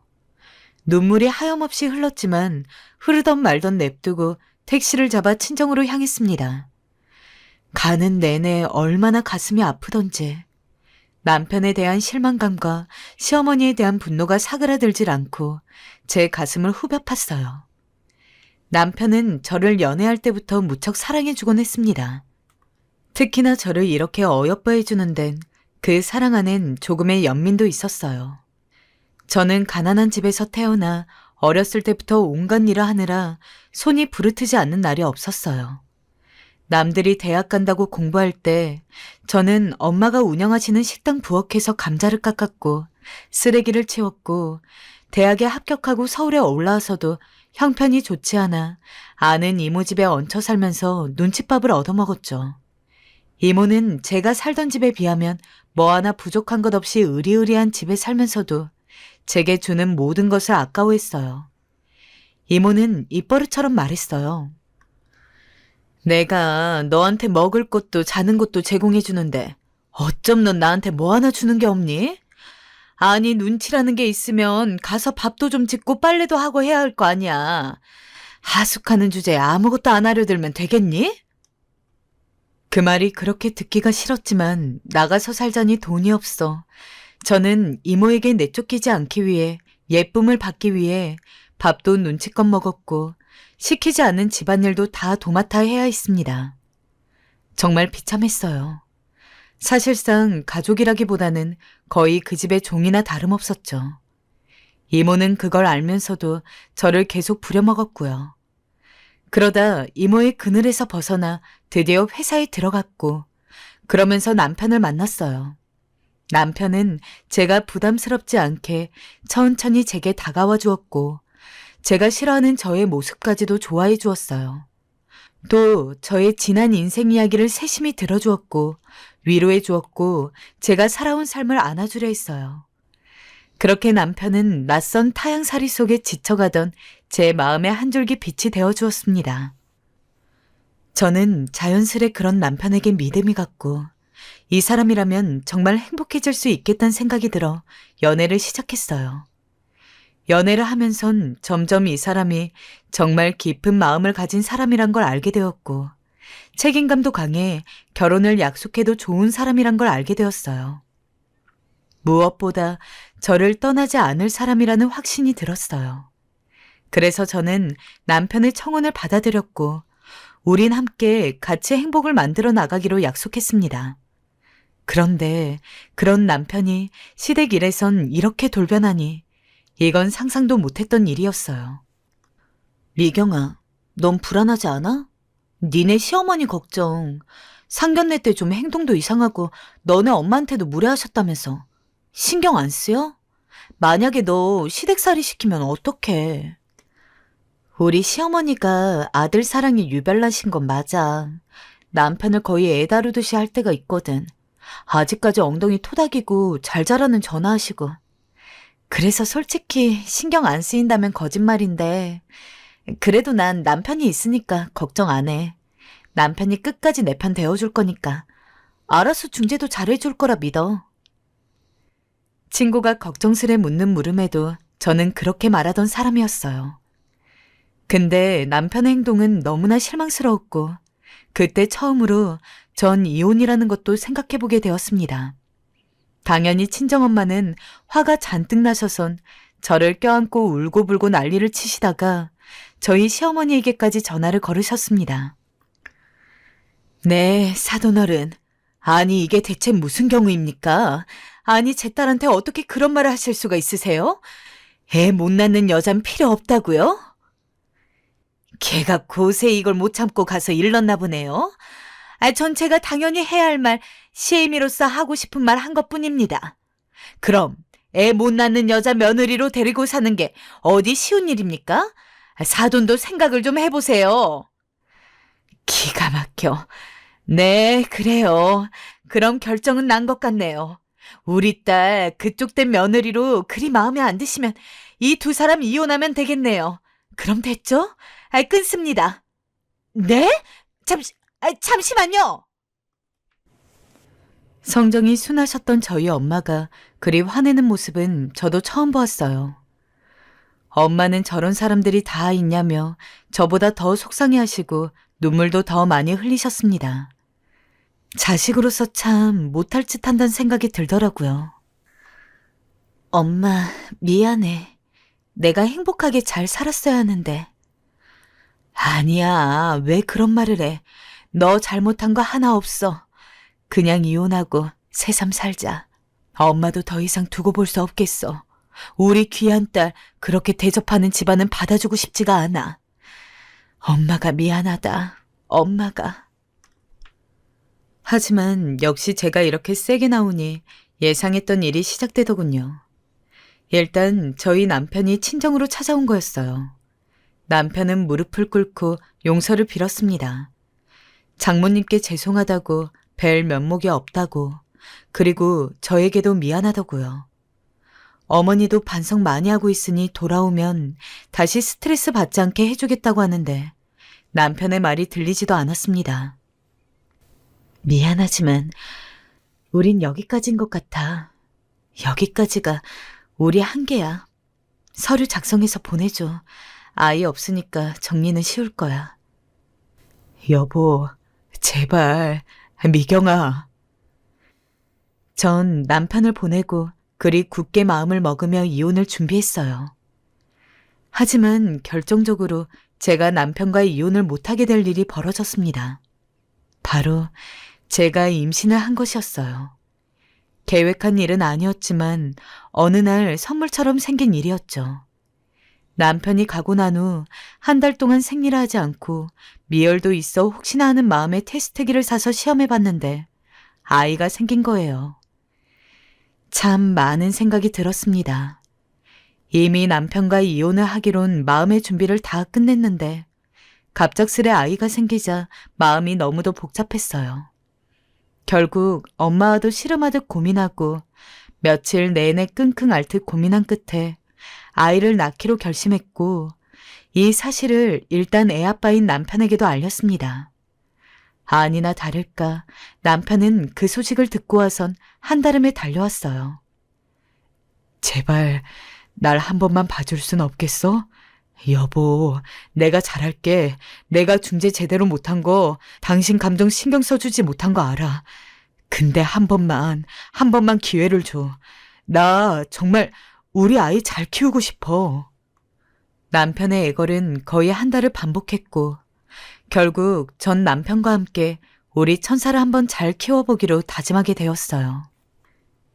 눈물이 하염없이 흘렀지만 흐르던 말던 냅두고 택시를 잡아 친정으로 향했습니다. 가는 내내 얼마나 가슴이 아프던지 남편에 대한 실망감과 시어머니에 대한 분노가 사그라들질 않고 제 가슴을 후벼 팠어요. 남편은 저를 연애할 때부터 무척 사랑해주곤 했습니다. 특히나 저를 이렇게 어여뻐해주는 데는 그 사랑 안엔 조금의 연민도 있었어요. 저는 가난한 집에서 태어나 어렸을 때부터 온갖 일을 하느라 손이 부르트지 않는 날이 없었어요. 남들이 대학 간다고 공부할 때 저는 엄마가 운영하시는 식당 부엌에서 감자를 깎았고 쓰레기를 치웠고 대학에 합격하고 서울에 올라와서도 형편이 좋지 않아 아는 이모 집에 얹혀 살면서 눈칫밥을 얻어먹었죠. 이모는 제가 살던 집에 비하면 뭐 하나 부족한 것 없이 으리으리한 집에 살면서도 제게 주는 모든 것을 아까워했어요. 이모는 입버릇처럼 말했어요. 내가 너한테 먹을 것도 자는 것도 제공해 주는데 어쩜 넌 나한테 뭐 하나 주는 게 없니? 아니 눈치라는 게 있으면 가서 밥도 좀 짓고 빨래도 하고 해야 할 거 아니야. 하숙하는 주제에 아무것도 안 하려 들면 되겠니? 그 말이 그렇게 듣기가 싫었지만 나가서 살자니 돈이 없어. 저는 이모에게 내쫓기지 않기 위해 예쁨을 받기 위해 밥도 눈치껏 먹었고 시키지 않은 집안일도 다 도맡아 해야 했습니다. 정말 비참했어요. 사실상 가족이라기보다는 거의 그 집의 종이나 다름없었죠. 이모는 그걸 알면서도 저를 계속 부려먹었고요. 그러다 이모의 그늘에서 벗어나 드디어 회사에 들어갔고 그러면서 남편을 만났어요. 남편은 제가 부담스럽지 않게 천천히 제게 다가와 주었고 제가 싫어하는 저의 모습까지도 좋아해 주었어요. 또 저의 지난 인생 이야기를 세심히 들어주었고 위로해 주었고 제가 살아온 삶을 안아주려 했어요. 그렇게 남편은 낯선 타향살이 속에 지쳐가던 제 마음의 한 줄기 빛이 되어 주었습니다. 저는 자연스레 그런 남편에게 믿음이 갔고 이 사람이라면 정말 행복해질 수 있겠다는 생각이 들어 연애를 시작했어요. 연애를 하면선 점점 이 사람이 정말 깊은 마음을 가진 사람이란 걸 알게 되었고 책임감도 강해 결혼을 약속해도 좋은 사람이란 걸 알게 되었어요. 무엇보다 저를 떠나지 않을 사람이라는 확신이 들었어요. 그래서 저는 남편의 청혼을 받아들였고 우린 함께 같이 행복을 만들어 나가기로 약속했습니다. 그런데 그런 남편이 시댁 일에선 이렇게 돌변하니 이건 상상도 못했던 일이었어요. 미경아, 넌 불안하지 않아? 니네 시어머니 걱정. 상견례 때 좀 행동도 이상하고 너네 엄마한테도 무례하셨다면서. 신경 안 쓰여? 만약에 너 시댁살이 시키면 어떡해. 우리 시어머니가 아들 사랑이 유별나신 건 맞아. 남편을 거의 애 다루듯이 할 때가 있거든. 아직까지 엉덩이 토닥이고 잘 자라는 전화하시고. 그래서 솔직히 신경 안 쓰인다면 거짓말인데 그래도 난 남편이 있으니까 걱정 안 해. 남편이 끝까지 내 편 대어줄 거니까. 알아서 중재도 잘해줄 거라 믿어. 친구가 걱정스레 묻는 물음에도 저는 그렇게 말하던 사람이었어요. 근데 남편의 행동은 너무나 실망스러웠고 그때 처음으로 전 이혼이라는 것도 생각해보게 되었습니다. 당연히 친정엄마는 화가 잔뜩 나셔선 저를 껴안고 울고불고 난리를 치시다가 저희 시어머니에게까지 전화를 걸으셨습니다. 네, 사돈어른. 아니 이게 대체 무슨 경우입니까? 아니 제 딸한테 어떻게 그런 말을 하실 수가 있으세요? 애 못 낳는 여잔 필요 없다고요? 걔가 고세 이걸 못 참고 가서 일렀나 보네요. 전 제가 당연히 해야 할 말, 시애미로서 하고 싶은 말 한 것뿐입니다. 그럼 애 못 낳는 여자 며느리로 데리고 사는 게 어디 쉬운 일입니까? 사돈도 생각을 좀 해보세요. 기가 막혀. 네, 그래요. 그럼 결정은 난 것 같네요. 우리 딸 그쪽 된 며느리로 그리 마음에 안 드시면 이 두 사람 이혼하면 되겠네요. 그럼 됐죠? 끊습니다. 네? 잠시만요. 성정이 순하셨던 저희 엄마가 그리 화내는 모습은 저도 처음 보았어요. 엄마는 저런 사람들이 다 있냐며 저보다 더 속상해하시고 눈물도 더 많이 흘리셨습니다. 자식으로서 참 못할 짓 한다는 생각이 들더라고요. 엄마, 미안해. 내가 행복하게 잘 살았어야 하는데. 아니야, 왜 그런 말을 해. 너 잘못한 거 하나 없어. 그냥 이혼하고 새삼 살자. 엄마도 더 이상 두고 볼 수 없겠어. 우리 귀한 딸 그렇게 대접하는 집안은 받아주고 싶지가 않아. 엄마가 미안하다. 엄마가. 하지만 역시 제가 이렇게 세게 나오니 예상했던 일이 시작되더군요. 일단 저희 남편이 친정으로 찾아온 거였어요. 남편은 무릎을 꿇고 용서를 빌었습니다. 장모님께 죄송하다고, 뵐 면목이 없다고, 그리고 저에게도 미안하다고요. 어머니도 반성 많이 하고 있으니 돌아오면 다시 스트레스 받지 않게 해주겠다고 하는데 남편의 말이 들리지도 않았습니다. 미안하지만 우린 여기까지인 것 같아. 여기까지가 우리 한계야. 서류 작성해서 보내줘. 아이 없으니까 정리는 쉬울 거야. 여보, 제발, 미경아. 전 남편을 보내고 그리 굳게 마음을 먹으며 이혼을 준비했어요. 하지만 결정적으로 제가 남편과의 이혼을 못하게 될 일이 벌어졌습니다. 바로 제가 임신을 한 것이었어요. 계획한 일은 아니었지만 어느 날 선물처럼 생긴 일이었죠. 남편이 가고 난 후 한 달 동안 생리를 하지 않고 미열도 있어 혹시나 하는 마음에 테스트기를 사서 시험해봤는데 아이가 생긴 거예요. 참 많은 생각이 들었습니다. 이미 남편과 이혼을 하기론 마음의 준비를 다 끝냈는데 갑작스레 아이가 생기자 마음이 너무도 복잡했어요. 결국 엄마와도 씨름하듯 고민하고 며칠 내내 끙끙 앓듯 고민한 끝에 아이를 낳기로 결심했고 이 사실을 일단 애아빠인 남편에게도 알렸습니다. 아니나 다를까 남편은 그 소식을 듣고 와선 한달음에 달려왔어요. 제발 날 한 번만 봐줄 순 없겠어? 여보, 내가 잘할게. 내가 중재 제대로 못한 거 당신 감정 신경 써주지 못한 거 알아. 근데 한 번만 기회를 줘. 나 정말 우리 아이 잘 키우고 싶어. 남편의 애걸은 거의 한 달을 반복했고 결국 전 남편과 함께 우리 천사를 한번 잘 키워보기로 다짐하게 되었어요.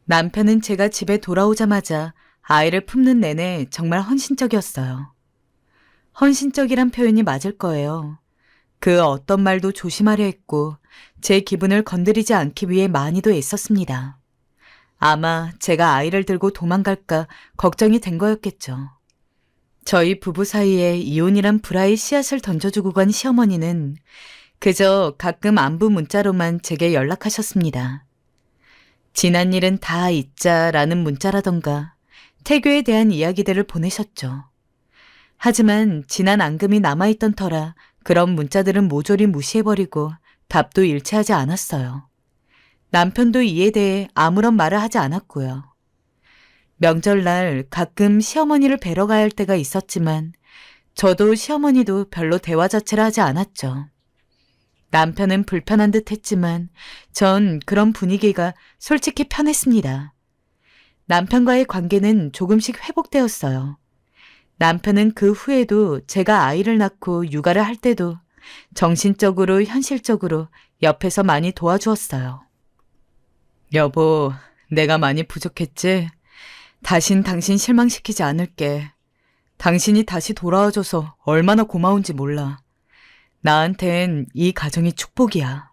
남편은 제가 집에 돌아오자마자 아이를 품는 내내 정말 헌신적이었어요. 헌신적이란 표현이 맞을 거예요. 그 어떤 말도 조심하려 했고 제 기분을 건드리지 않기 위해 많이도 애썼습니다. 아마 제가 아이를 들고 도망갈까 걱정이 된 거였겠죠. 저희 부부 사이에 이혼이란 불화의 씨앗을 던져주고 간 시어머니는 그저 가끔 안부 문자로만 제게 연락하셨습니다. 지난 일은 다 잊자라는 문자라던가 태교에 대한 이야기들을 보내셨죠. 하지만 지난 앙금이 남아있던 터라 그런 문자들은 모조리 무시해버리고 답도 일치하지 않았어요. 남편도 이에 대해 아무런 말을 하지 않았고요. 명절날 가끔 시어머니를 뵈러 가야 할 때가 있었지만 저도 시어머니도 별로 대화 자체를 하지 않았죠. 남편은 불편한 듯 했지만 전 그런 분위기가 솔직히 편했습니다. 남편과의 관계는 조금씩 회복되었어요. 남편은 그 후에도 제가 아이를 낳고 육아를 할 때도 정신적으로 현실적으로 옆에서 많이 도와주었어요. 여보, 내가 많이 부족했지? 다신 당신 실망시키지 않을게. 당신이 다시 돌아와줘서 얼마나 고마운지 몰라. 나한텐 이 가정이 축복이야.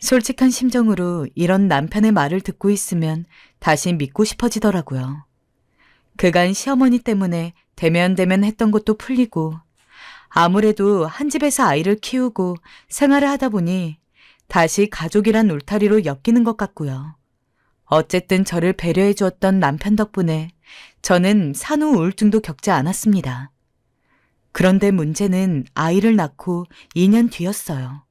솔직한 심정으로 이런 남편의 말을 듣고 있으면 다시 믿고 싶어지더라고요. 그간 시어머니 때문에 대면대면 했던 것도 풀리고 아무래도 한 집에서 아이를 키우고 생활을 하다 보니 다시 가족이란 울타리로 엮이는 것 같고요. 어쨌든 저를 배려해 주었던 남편 덕분에 저는 산후 우울증도 겪지 않았습니다. 그런데 문제는 아이를 낳고 2년 뒤였어요.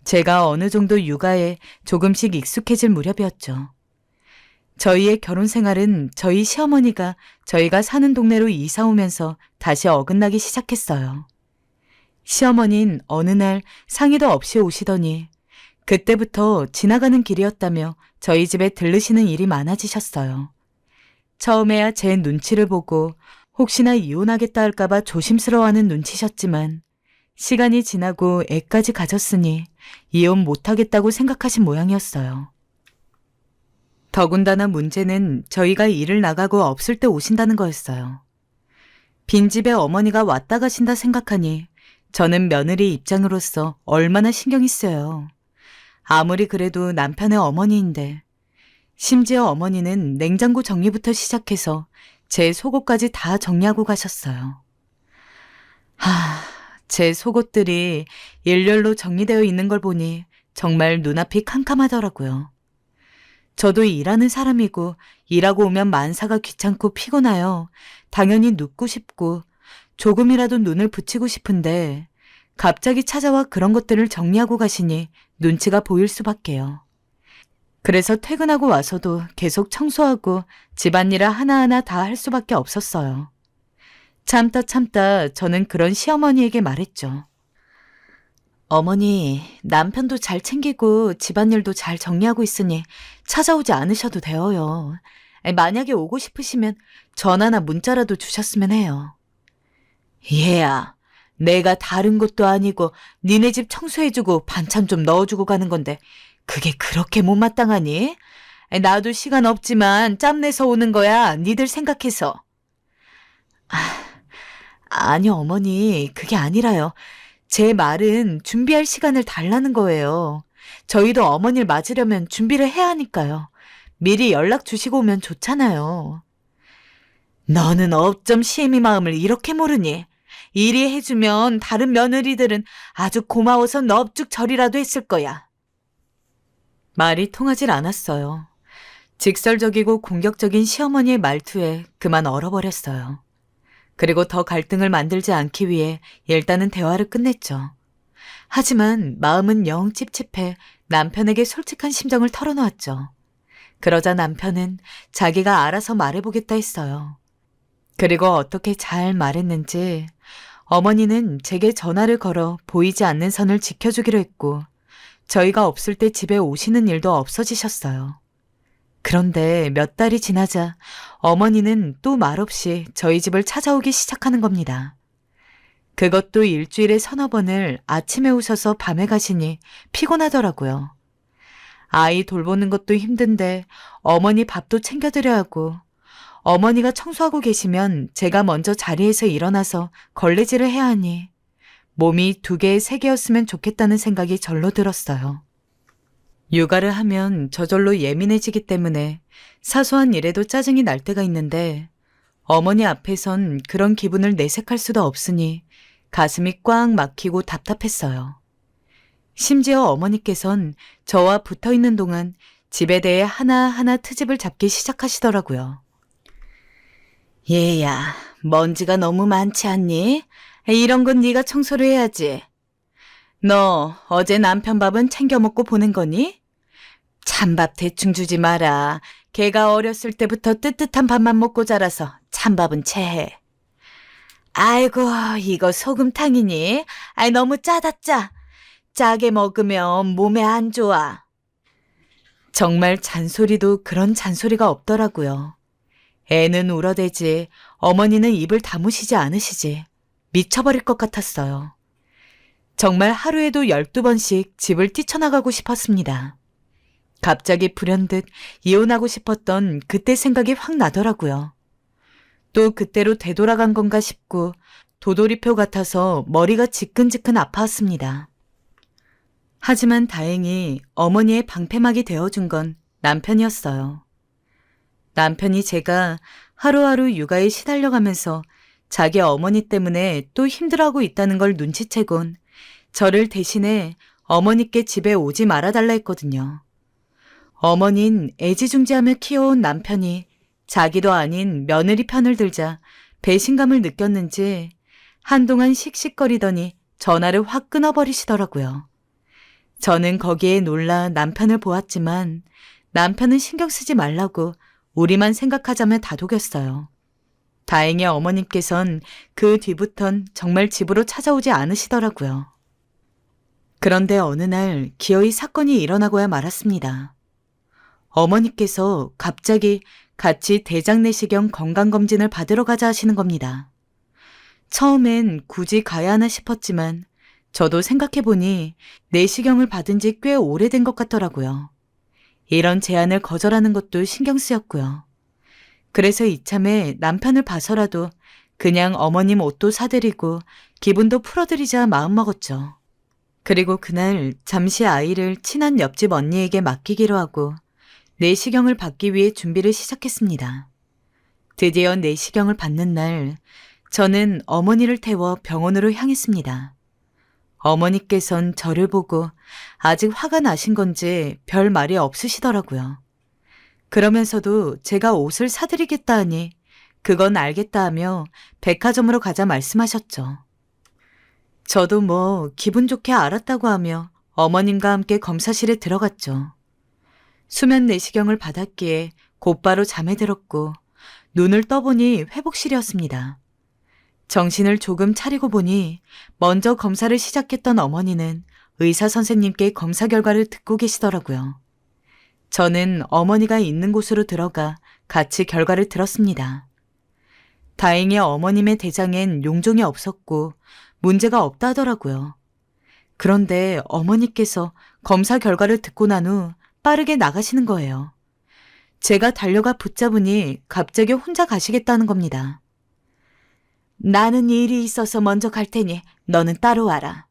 제가 어느 정도 육아에 조금씩 익숙해질 무렵이었죠. 저희의 결혼 생활은 저희 시어머니가 저희가 사는 동네로 이사 오면서 다시 어긋나기 시작했어요. 시어머니는 어느 날 상의도 없이 오시더니 그때부터 지나가는 길이었다며 저희 집에 들르시는 일이 많아지셨어요. 처음에야 제 눈치를 보고 혹시나 이혼하겠다 할까봐 조심스러워하는 눈치셨지만 시간이 지나고 애까지 가졌으니 이혼 못하겠다고 생각하신 모양이었어요. 더군다나 문제는 저희가 일을 나가고 없을 때 오신다는 거였어요. 빈집에 어머니가 왔다 가신다 생각하니 저는 며느리 입장으로서 얼마나 신경이 쓰여요. 아무리 그래도 남편의 어머니인데 심지어 어머니는 냉장고 정리부터 시작해서 제 속옷까지 다 정리하고 가셨어요. 제 속옷들이 일렬로 정리되어 있는 걸 보니 정말 눈앞이 캄캄하더라고요. 저도 일하는 사람이고 일하고 오면 만사가 귀찮고 피곤하여 당연히 눕고 싶고 조금이라도 눈을 붙이고 싶은데 갑자기 찾아와 그런 것들을 정리하고 가시니 눈치가 보일 수밖에요. 그래서 퇴근하고 와서도 계속 청소하고 집안일을 하나하나 다 할 수밖에 없었어요. 참다 저는 그런 시어머니에게 말했죠. 어머니, 남편도 잘 챙기고 집안일도 잘 정리하고 있으니 찾아오지 않으셔도 돼요. 만약에 오고 싶으시면 전화나 문자라도 주셨으면 해요. 얘야, 내가 다른 것도 아니고 니네 집 청소해주고 반찬 좀 넣어주고 가는 건데 그게 그렇게 못마땅하니? 나도 시간 없지만 짬내서 오는 거야, 니들 생각해서. 아니요, 어머니, 그게 아니라요. 제 말은 준비할 시간을 달라는 거예요. 저희도 어머니를 맞으려면 준비를 해야 하니까요. 미리 연락 주시고 오면 좋잖아요. 너는 어쩜 시애미 마음을 이렇게 모르니? 이리 해주면 다른 며느리들은 아주 고마워서 넙죽절이라도 했을 거야. 말이 통하질 않았어요. 직설적이고 공격적인 시어머니의 말투에 그만 얼어버렸어요. 그리고 더 갈등을 만들지 않기 위해 일단은 대화를 끝냈죠. 하지만 마음은 영 찝찝해 남편에게 솔직한 심정을 털어놓았죠. 그러자 남편은 자기가 알아서 말해보겠다 했어요. 그리고 어떻게 잘 말했는지 어머니는 제게 전화를 걸어 보이지 않는 선을 지켜주기로 했고 저희가 없을 때 집에 오시는 일도 없어지셨어요. 그런데 몇 달이 지나자 어머니는 또 말없이 저희 집을 찾아오기 시작하는 겁니다. 그것도 일주일에 서너 번을 아침에 오셔서 밤에 가시니 피곤하더라고요. 아이 돌보는 것도 힘든데 어머니 밥도 챙겨드려야 하고 어머니가 청소하고 계시면 제가 먼저 자리에서 일어나서 걸레질을 해야 하니 몸이 2개, 3개였으면 좋겠다는 생각이 절로 들었어요. 육아를 하면 저절로 예민해지기 때문에 사소한 일에도 짜증이 날 때가 있는데 어머니 앞에선 그런 기분을 내색할 수도 없으니 가슴이 꽉 막히고 답답했어요. 심지어 어머니께선 저와 붙어 있는 동안 집에 대해 하나하나 트집을 잡기 시작하시더라고요. 얘야, 먼지가 너무 많지 않니? 이런 건 네가 청소를 해야지. 너 어제 남편 밥은 챙겨 먹고 보낸 거니? 찬밥 대충 주지 마라. 걔가 어렸을 때부터 뜨뜻한 밥만 먹고 자라서 찬밥은 체해. 아이고, 이거 소금탕이니? 아이, 너무 짜다 짜. 짜게 먹으면 몸에 안 좋아. 정말 잔소리도 그런 잔소리가 없더라고요. 애는 울어대지 어머니는 입을 다무시지 않으시지. 미쳐버릴 것 같았어요. 정말 하루에도 12번씩 집을 뛰쳐나가고 싶었습니다. 갑자기 불현듯 이혼하고 싶었던 그때 생각이 확 나더라고요. 또 그때로 되돌아간 건가 싶고 도돌이표 같아서 머리가 지끈지끈 아파왔습니다. 하지만 다행히 어머니의 방패막이 되어준 건 남편이었어요. 남편이 제가 하루하루 육아에 시달려가면서 자기 어머니 때문에 또 힘들어하고 있다는 걸 눈치채곤 저를 대신해 어머니께 집에 오지 말아달라 했거든요. 어머닌 애지중지하며 키워온 남편이 자기도 아닌 며느리 편을 들자 배신감을 느꼈는지 한동안 씩씩거리더니 전화를 확 끊어버리시더라고요. 저는 거기에 놀라 남편을 보았지만 남편은 신경 쓰지 말라고 우리만 생각하자며 다독였어요. 다행히 어머님께선 그 뒤부턴 정말 집으로 찾아오지 않으시더라고요. 그런데 어느 날 기어이 사건이 일어나고야 말았습니다. 어머니께서 갑자기 같이 대장내시경 건강검진을 받으러 가자 하시는 겁니다. 처음엔 굳이 가야 하나 싶었지만 저도 생각해보니 내시경을 받은 지 꽤 오래된 것 같더라고요. 이런 제안을 거절하는 것도 신경 쓰였고요. 그래서 이참에 남편을 봐서라도 그냥 어머님 옷도 사드리고 기분도 풀어드리자 마음먹었죠. 그리고 그날 잠시 아이를 친한 옆집 언니에게 맡기기로 하고 내시경을 받기 위해 준비를 시작했습니다. 드디어 내시경을 받는 날 저는 어머니를 태워 병원으로 향했습니다. 어머니께선 저를 보고 아직 화가 나신 건지 별 말이 없으시더라고요. 그러면서도 제가 옷을 사드리겠다 하니 그건 알겠다 하며 백화점으로 가자 말씀하셨죠. 저도 뭐 기분 좋게 알았다고 하며 어머님과 함께 검사실에 들어갔죠. 수면 내시경을 받았기에 곧바로 잠에 들었고 눈을 떠보니 회복실이었습니다. 정신을 조금 차리고 보니 먼저 검사를 시작했던 어머니는 의사 선생님께 검사 결과를 듣고 계시더라고요. 저는 어머니가 있는 곳으로 들어가 같이 결과를 들었습니다. 다행히 어머님의 대장엔 용종이 없었고 문제가 없다 하더라고요. 그런데 어머니께서 검사 결과를 듣고 난 후 빠르게 나가시는 거예요. 제가 달려가 붙잡으니 갑자기 혼자 가시겠다는 겁니다. 나는 일이 있어서 먼저 갈 테니 너는 따로 와라.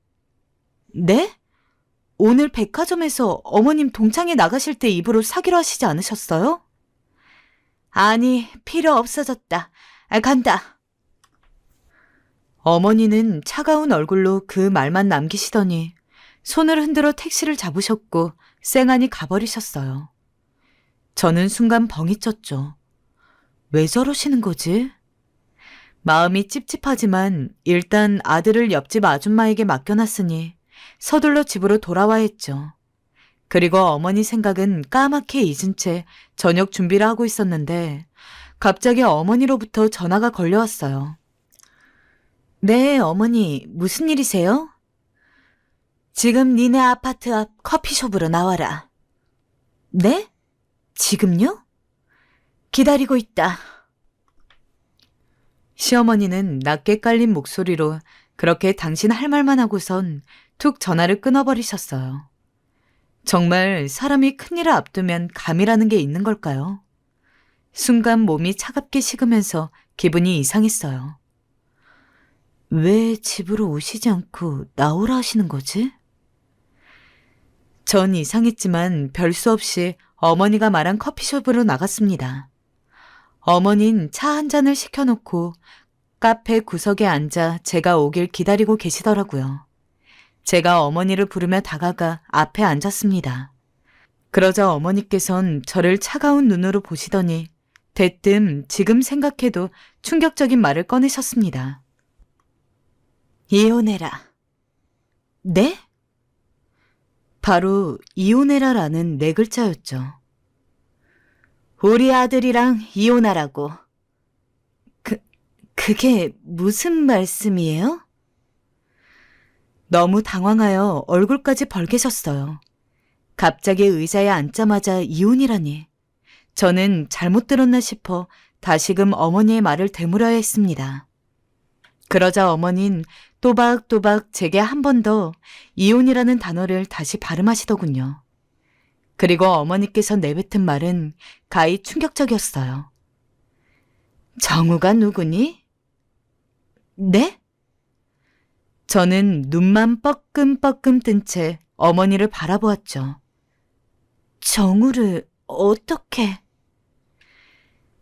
네? 오늘 백화점에서 어머님 동창회 나가실 때 입으로 사기로 하시지 않으셨어요? 아니, 필요 없어졌다. 간다. 어머니는 차가운 얼굴로 그 말만 남기시더니 손을 흔들어 택시를 잡으셨고 쌩안이 가버리셨어요. 저는 순간 벙이 쪘죠. 왜 저러시는 거지? 마음이 찝찝하지만 일단 아들을 옆집 아줌마에게 맡겨놨으니 서둘러 집으로 돌아와야 했죠. 그리고 어머니 생각은 까맣게 잊은 채 저녁 준비를 하고 있었는데 갑자기 어머니로부터 전화가 걸려왔어요. 네, 어머니, 무슨 일이세요? 지금 니네 아파트 앞 커피숍으로 나와라. 네? 지금요? 기다리고 있다. 시어머니는 낮게 깔린 목소리로 그렇게 당신 할 말만 하고선 툭 전화를 끊어버리셨어요. 정말 사람이 큰일을 앞두면 감이라는 게 있는 걸까요? 순간 몸이 차갑게 식으면서 기분이 이상했어요. 왜 집으로 오시지 않고 나오라 하시는 거지? 전 이상했지만 별 수 없이 어머니가 말한 커피숍으로 나갔습니다. 어머닌 차 한 잔을 시켜놓고 카페 구석에 앉아 제가 오길 기다리고 계시더라고요. 제가 어머니를 부르며 다가가 앞에 앉았습니다. 그러자 어머니께선 저를 차가운 눈으로 보시더니 대뜸 지금 생각해도 충격적인 말을 꺼내셨습니다. 이혼해라. 네? 바로 이혼해라라는 네 글자였죠. 우리 아들이랑 이혼하라고. 그게 무슨 말씀이에요? 너무 당황하여 얼굴까지 벌개졌어요. 갑자기 의자에 앉자마자 이혼이라니. 저는 잘못 들었나 싶어 다시금 어머니의 말을 되물어야 했습니다. 그러자 어머닌 또박또박 제게 한 번 더 이혼이라는 단어를 다시 발음하시더군요. 그리고 어머니께서 내뱉은 말은 가히 충격적이었어요. 정우가 누구니? 네? 저는 눈만 뻐끔뻐끔 뜬 채 어머니를 바라보았죠. 정우를 어떻게?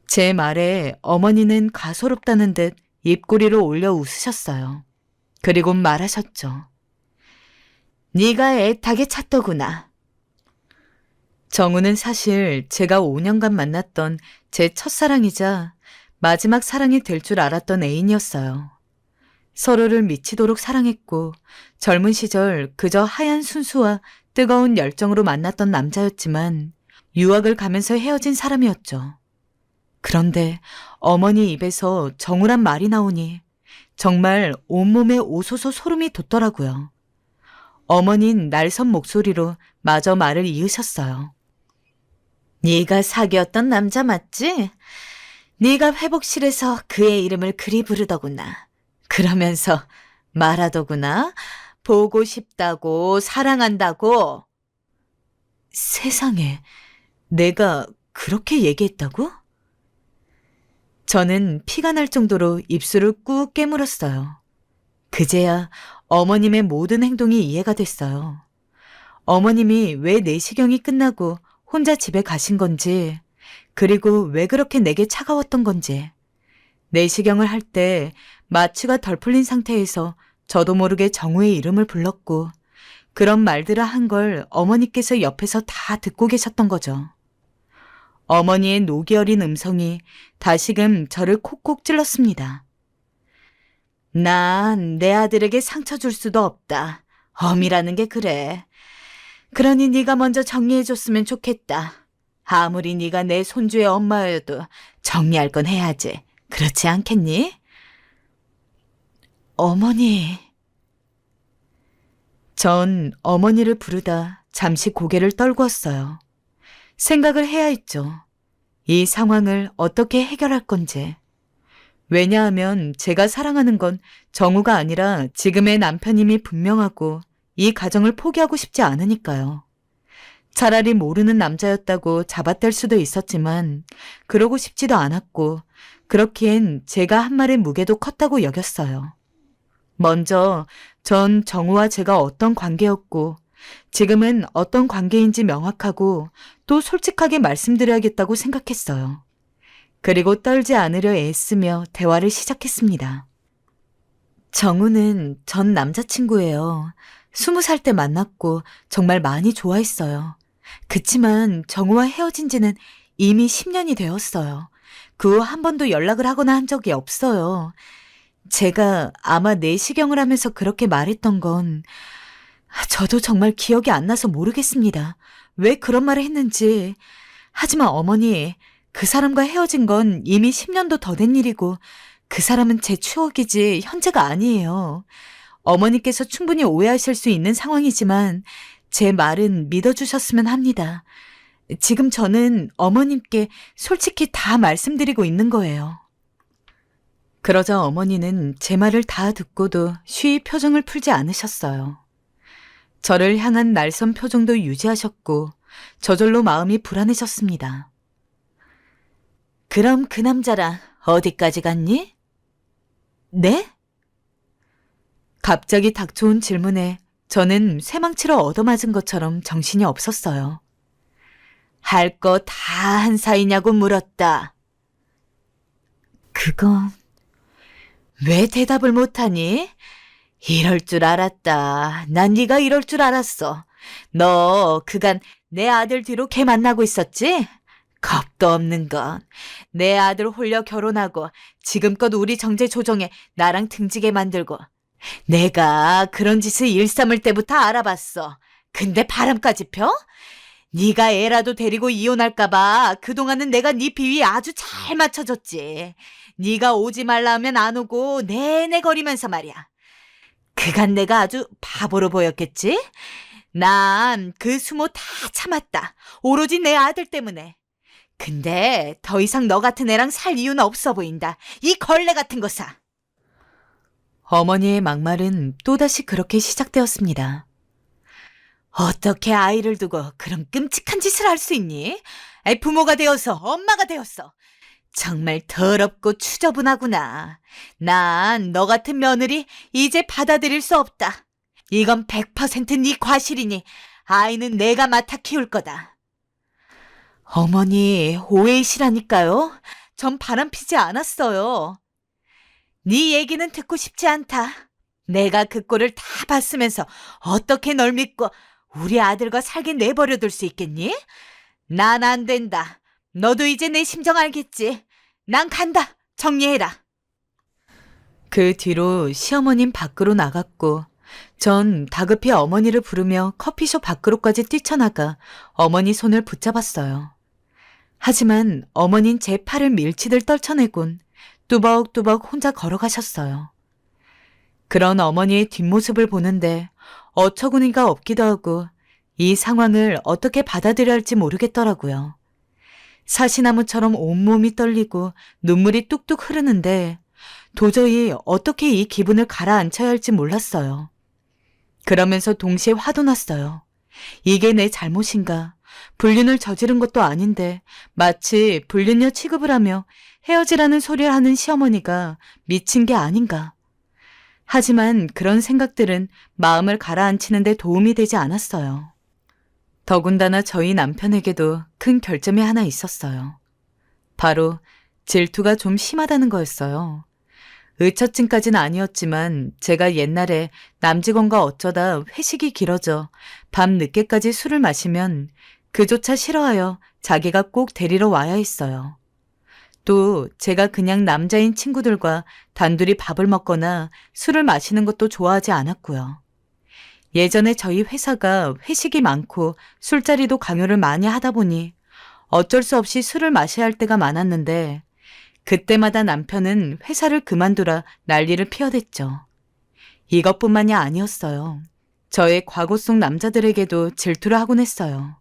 제 말에 어머니는 가소롭다는 듯 입꼬리를 올려 웃으셨어요. 그리고 말하셨죠. 네가 애타게 찾더구나. 정우는 사실 제가 5년간 만났던 제 첫사랑이자 마지막 사랑이 될 줄 알았던 애인이었어요. 서로를 미치도록 사랑했고 젊은 시절 그저 하얀 순수와 뜨거운 열정으로 만났던 남자였지만 유학을 가면서 헤어진 사람이었죠. 그런데 어머니 입에서 정우란 말이 나오니 정말 온몸에 오소소 소름이 돋더라고요. 어머니는 날선 목소리로 마저 말을 이으셨어요. 네가 사귀었던 남자 맞지? 네가 회복실에서 그의 이름을 그리 부르더구나. 그러면서 말하더구나. 보고 싶다고, 사랑한다고. 세상에, 내가 그렇게 얘기했다고? 저는 피가 날 정도로 입술을 꾹 깨물었어요. 그제야 어머님의 모든 행동이 이해가 됐어요. 어머님이 왜 내시경이 끝나고 혼자 집에 가신 건지, 그리고 왜 그렇게 내게 차가웠던 건지, 내시경을 할 때 마취가 덜 풀린 상태에서 저도 모르게 정우의 이름을 불렀고 그런 말들을 한 걸 어머니께서 옆에서 다 듣고 계셨던 거죠. 어머니의 노기 어린 음성이 다시금 저를 콕콕 찔렀습니다. 난 내 아들에게 상처 줄 수도 없다. 엄이라는 게 그래. 그러니 네가 먼저 정리해줬으면 좋겠다. 아무리 네가 내 손주의 엄마여도 정리할 건 해야지. 그렇지 않겠니? 어머니. 전 어머니를 부르다 잠시 고개를 떨구었어요. 생각을 해야 했죠. 이 상황을 어떻게 해결할 건지. 왜냐하면 제가 사랑하는 건 정우가 아니라 지금의 남편임이 분명하고 이 가정을 포기하고 싶지 않으니까요. 차라리 모르는 남자였다고 잡아댈 수도 있었지만 그러고 싶지도 않았고 그렇기엔 제가 한 말의 무게도 컸다고 여겼어요. 먼저 전 정우와 제가 어떤 관계였고 지금은 어떤 관계인지 명확하고 또 솔직하게 말씀드려야겠다고 생각했어요. 그리고 떨지 않으려 애쓰며 대화를 시작했습니다. 정우는 전 남자친구예요. 20살 때 만났고 정말 많이 좋아했어요. 그치만 정우와 헤어진 지는 이미 10년이 되었어요. 그 후 한 번도 연락을 하거나 한 적이 없어요. 제가 아마 내시경을 하면서 그렇게 말했던 건 저도 정말 기억이 안 나서 모르겠습니다. 왜 그런 말을 했는지. 하지만 어머니, 그 사람과 헤어진 건 이미 10년도 더 된 일이고 그 사람은 제 추억이지 현재가 아니에요. 어머니께서 충분히 오해하실 수 있는 상황이지만 제 말은 믿어주셨으면 합니다. 지금 저는 어머님께 솔직히 다 말씀드리고 있는 거예요. 그러자 어머니는 제 말을 다 듣고도 쉬이 표정을 풀지 않으셨어요. 저를 향한 날선 표정도 유지하셨고 저절로 마음이 불안해졌습니다. 그럼 그 남자랑 어디까지 갔니? 네? 갑자기 닥쳐온 질문에 저는 쇠망치로 얻어맞은 것처럼 정신이 없었어요. 할 거 다 한 사이냐고 물었다. 그건... 왜 대답을 못하니? 이럴 줄 알았다. 난 네가 이럴 줄 알았어. 너 그간 내 아들 뒤로 걔 만나고 있었지? 겁도 없는 건. 내 아들 홀려 결혼하고 지금껏 우리 정제 조정에 나랑 등지게 만들고. 내가 그런 짓을 일삼을 때부터 알아봤어. 근데 바람까지 펴? 네가 애라도 데리고 이혼할까 봐 그동안은 내가 네 비위 아주 잘 맞춰줬지. 네가 오지 말라 하면 안 오고 내내 거리면서 말이야. 그간 내가 아주 바보로 보였겠지? 난 그 수모 다 참았다. 오로지 내 아들 때문에. 근데 더 이상 너 같은 애랑 살 이유는 없어 보인다. 이 걸레 같은 거사. 어머니의 막말은 또다시 그렇게 시작되었습니다. 어떻게 아이를 두고 그런 끔찍한 짓을 할 수 있니? 부모가 되어서 엄마가 되었어. 정말 더럽고 추저분하구나. 난 너 같은 며느리 이제 받아들일 수 없다. 이건 100% 네 과실이니 아이는 내가 맡아 키울 거다. 어머니, 오해이시라니까요. 전 바람피지 않았어요. 네 얘기는 듣고 싶지 않다. 내가 그 꼴을 다 봤으면서 어떻게 널 믿고 우리 아들과 살게 내버려둘 수 있겠니? 난 안 된다. 너도 이제 내 심정 알겠지? 난 간다. 정리해라. 그 뒤로 시어머님 밖으로 나갔고 전 다급히 어머니를 부르며 커피숍 밖으로까지 뛰쳐나가 어머니 손을 붙잡았어요. 하지만 어머닌 제 팔을 밀치듯 떨쳐내곤 뚜벅뚜벅 혼자 걸어가셨어요. 그런 어머니의 뒷모습을 보는데 어처구니가 없기도 하고 이 상황을 어떻게 받아들여야 할지 모르겠더라고요. 사시나무처럼 온몸이 떨리고 눈물이 뚝뚝 흐르는데 도저히 어떻게 이 기분을 가라앉혀야 할지 몰랐어요. 그러면서 동시에 화도 났어요. 이게 내 잘못인가? 불륜을 저지른 것도 아닌데 마치 불륜녀 취급을 하며 헤어지라는 소리를 하는 시어머니가 미친 게 아닌가? 하지만 그런 생각들은 마음을 가라앉히는 데 도움이 되지 않았어요. 더군다나 저희 남편에게도 큰 결점이 하나 있었어요. 바로 질투가 좀 심하다는 거였어요. 의처증까지는 아니었지만 제가 옛날에 남직원과 어쩌다 회식이 길어져 밤 늦게까지 술을 마시면 그조차 싫어하여 자기가 꼭 데리러 와야 했어요. 또 제가 그냥 남자인 친구들과 단둘이 밥을 먹거나 술을 마시는 것도 좋아하지 않았고요. 예전에 저희 회사가 회식이 많고 술자리도 강요를 많이 하다 보니 어쩔 수 없이 술을 마셔야 할 때가 많았는데 그때마다 남편은 회사를 그만두라 난리를 피워댔죠. 이것뿐만이 아니었어요. 저의 과거 속 남자들에게도 질투를 하곤 했어요.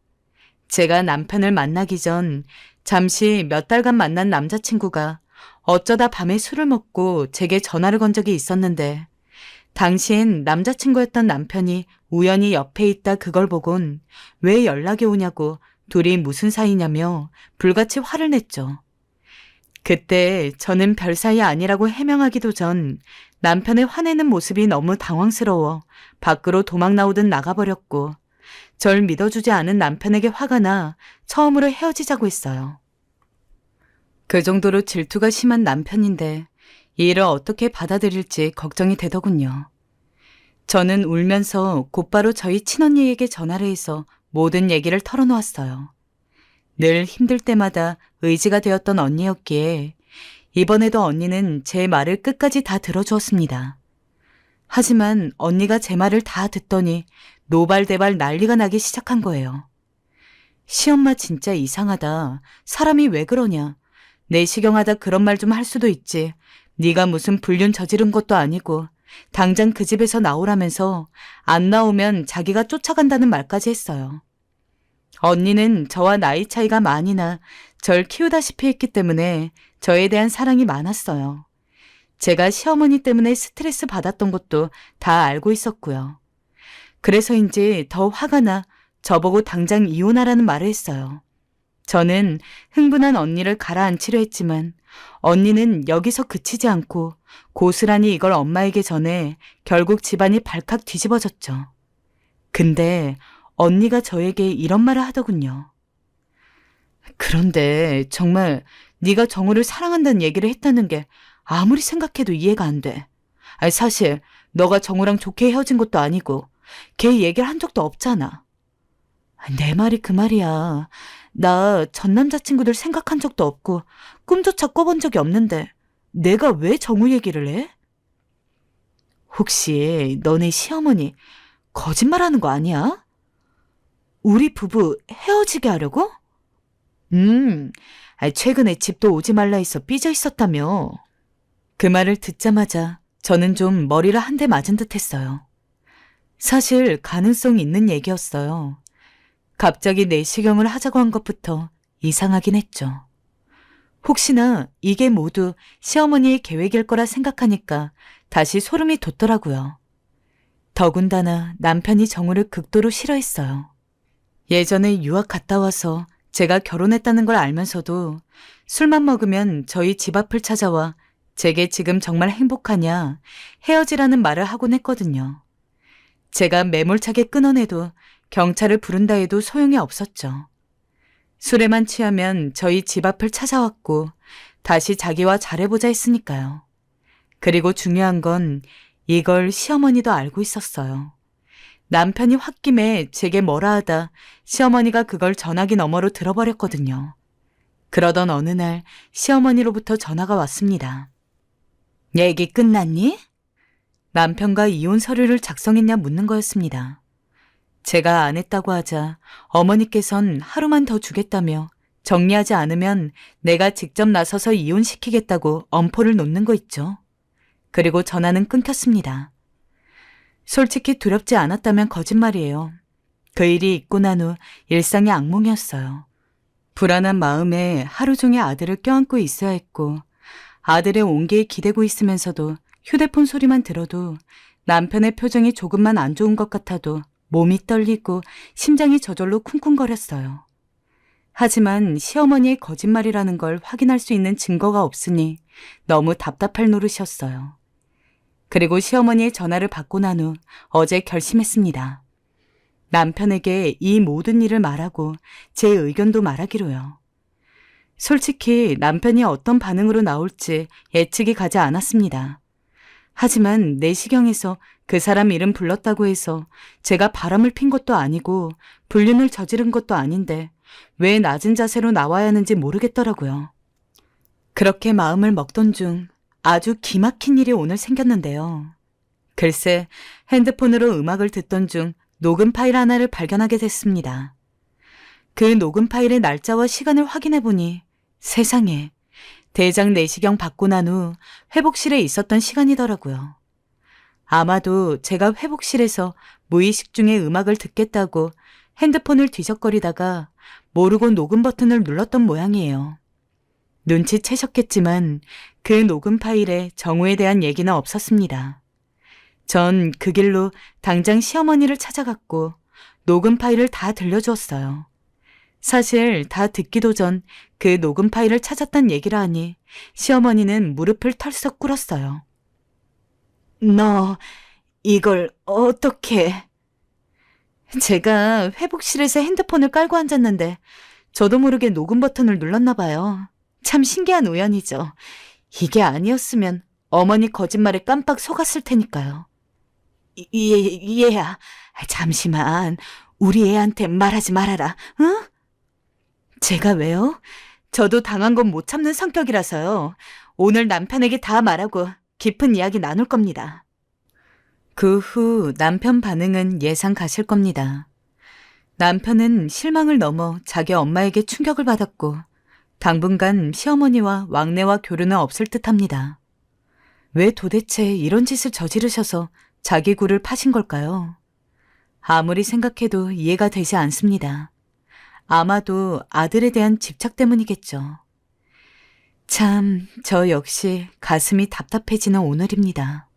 제가 남편을 만나기 전 잠시 몇 달간 만난 남자친구가 어쩌다 밤에 술을 먹고 제게 전화를 건 적이 있었는데 당시엔 남자친구였던 남편이 우연히 옆에 있다 그걸 보곤 왜 연락이 오냐고 둘이 무슨 사이냐며 불같이 화를 냈죠. 그때 저는 별 사이 아니라고 해명하기도 전 남편의 화내는 모습이 너무 당황스러워 밖으로 도망 나오듯 나가버렸고 절 믿어주지 않은 남편에게 화가 나 처음으로 헤어지자고 했어요. 그 정도로 질투가 심한 남편인데 이 일을 어떻게 받아들일지 걱정이 되더군요. 저는 울면서 곧바로 저희 친언니에게 전화를 해서 모든 얘기를 털어놓았어요. 늘 힘들 때마다 의지가 되었던 언니였기에 이번에도 언니는 제 말을 끝까지 다 들어주었습니다. 하지만 언니가 제 말을 다 듣더니 노발대발 난리가 나기 시작한 거예요. 시엄마 진짜 이상하다. 사람이 왜 그러냐. 내시경하다 그런 말 좀 할 수도 있지. 네가 무슨 불륜 저지른 것도 아니고 당장 그 집에서 나오라면서 안 나오면 자기가 쫓아간다는 말까지 했어요. 언니는 저와 나이 차이가 많이 나 절 키우다시피 했기 때문에 저에 대한 사랑이 많았어요. 제가 시어머니 때문에 스트레스 받았던 것도 다 알고 있었고요. 그래서인지 더 화가 나 저보고 당장 이혼하라는 말을 했어요. 저는 흥분한 언니를 가라앉히려 했지만 언니는 여기서 그치지 않고 고스란히 이걸 엄마에게 전해 결국 집안이 발칵 뒤집어졌죠. 근데 언니가 저에게 이런 말을 하더군요. 그런데 정말 네가 정우를 사랑한다는 얘기를 했다는 게 아무리 생각해도 이해가 안 돼. 아니, 사실 너가 정우랑 좋게 헤어진 것도 아니고 걔 얘기를 한 적도 없잖아. 내 말이 그 말이야. 나 전 남자친구들 생각한 적도 없고 꿈조차 꿔본 적이 없는데 내가 왜 정우 얘기를 해? 혹시 너네 시어머니 거짓말하는 거 아니야? 우리 부부 헤어지게 하려고? 최근에 집도 오지 말라 해서 삐져 있었다며. 그 말을 듣자마자 저는 좀 머리를 한 대 맞은 듯 했어요. 사실 가능성이 있는 얘기였어요. 갑자기 내시경을 하자고 한 것부터 이상하긴 했죠. 혹시나 이게 모두 시어머니의 계획일 거라 생각하니까 다시 소름이 돋더라고요. 더군다나 남편이 정우를 극도로 싫어했어요. 예전에 유학 갔다 와서 제가 결혼했다는 걸 알면서도 술만 먹으면 저희 집 앞을 찾아와 제게 지금 정말 행복하냐 헤어지라는 말을 하곤 했거든요. 제가 매몰차게 끊어내도 경찰을 부른다 해도 소용이 없었죠. 술에만 취하면 저희 집 앞을 찾아왔고 다시 자기와 잘해보자 했으니까요. 그리고 중요한 건 이걸 시어머니도 알고 있었어요. 남편이 홧김에 제게 뭐라 하다 시어머니가 그걸 전화기 너머로 들어버렸거든요. 그러던 어느 날 시어머니로부터 전화가 왔습니다. 얘기 끝났니? 남편과 이혼 서류를 작성했냐 묻는 거였습니다. 제가 안 했다고 하자 어머니께선 하루만 더 주겠다며 정리하지 않으면 내가 직접 나서서 이혼시키겠다고 엄포를 놓는 거 있죠. 그리고 전화는 끊겼습니다. 솔직히 두렵지 않았다면 거짓말이에요. 그 일이 있고 난 후 일상의 악몽이었어요. 불안한 마음에 하루 종일 아들을 껴안고 있어야 했고 아들의 온기에 기대고 있으면서도 휴대폰 소리만 들어도 남편의 표정이 조금만 안 좋은 것 같아도 몸이 떨리고 심장이 저절로 쿵쿵거렸어요. 하지만 시어머니의 거짓말이라는 걸 확인할 수 있는 증거가 없으니 너무 답답할 노릇이었어요. 그리고 시어머니의 전화를 받고 난 후 어제 결심했습니다. 남편에게 이 모든 일을 말하고 제 의견도 말하기로요. 솔직히 남편이 어떤 반응으로 나올지 예측이 가지 않았습니다. 하지만 내시경에서 그 사람 이름 불렀다고 해서 제가 바람을 핀 것도 아니고 불륜을 저지른 것도 아닌데 왜 낮은 자세로 나와야 하는지 모르겠더라고요. 그렇게 마음을 먹던 중 아주 기막힌 일이 오늘 생겼는데요. 글쎄, 핸드폰으로 음악을 듣던 중 녹음 파일 하나를 발견하게 됐습니다. 그 녹음 파일의 날짜와 시간을 확인해보니 세상에 대장 내시경 받고 난 후 회복실에 있었던 시간이더라고요. 아마도 제가 회복실에서 무의식 중에 음악을 듣겠다고 핸드폰을 뒤적거리다가 모르고 녹음 버튼을 눌렀던 모양이에요. 눈치채셨겠지만 그 녹음 파일에 정우에 대한 얘기는 없었습니다. 전 그 길로 당장 시어머니를 찾아갔고 녹음 파일을 다 들려주었어요. 사실 다 듣기도 전 그 녹음 파일을 찾았단 얘기를 하니 시어머니는 무릎을 털썩 꿇었어요. 너 이걸 어떻게... 제가 회복실에서 핸드폰을 깔고 앉았는데 저도 모르게 녹음 버튼을 눌렀나 봐요. 참 신기한 우연이죠. 이게 아니었으면 어머니 거짓말에 깜빡 속았을 테니까요. 얘야, 잠시만. 우리 애한테 말하지 말아라, 응? 제가 왜요? 저도 당한 건 못 참는 성격이라서요. 오늘 남편에게 다 말하고 깊은 이야기 나눌 겁니다. 그 후 남편 반응은 예상 가실 겁니다. 남편은 실망을 넘어 자기 엄마에게 충격을 받았고 당분간 시어머니와 왕래와 교류는 없을 듯합니다. 왜 도대체 이런 짓을 저지르셔서 자기 굴을 파신 걸까요? 아무리 생각해도 이해가 되지 않습니다. 아마도 아들에 대한 집착 때문이겠죠. 참, 저 역시 가슴이 답답해지는 오늘입니다.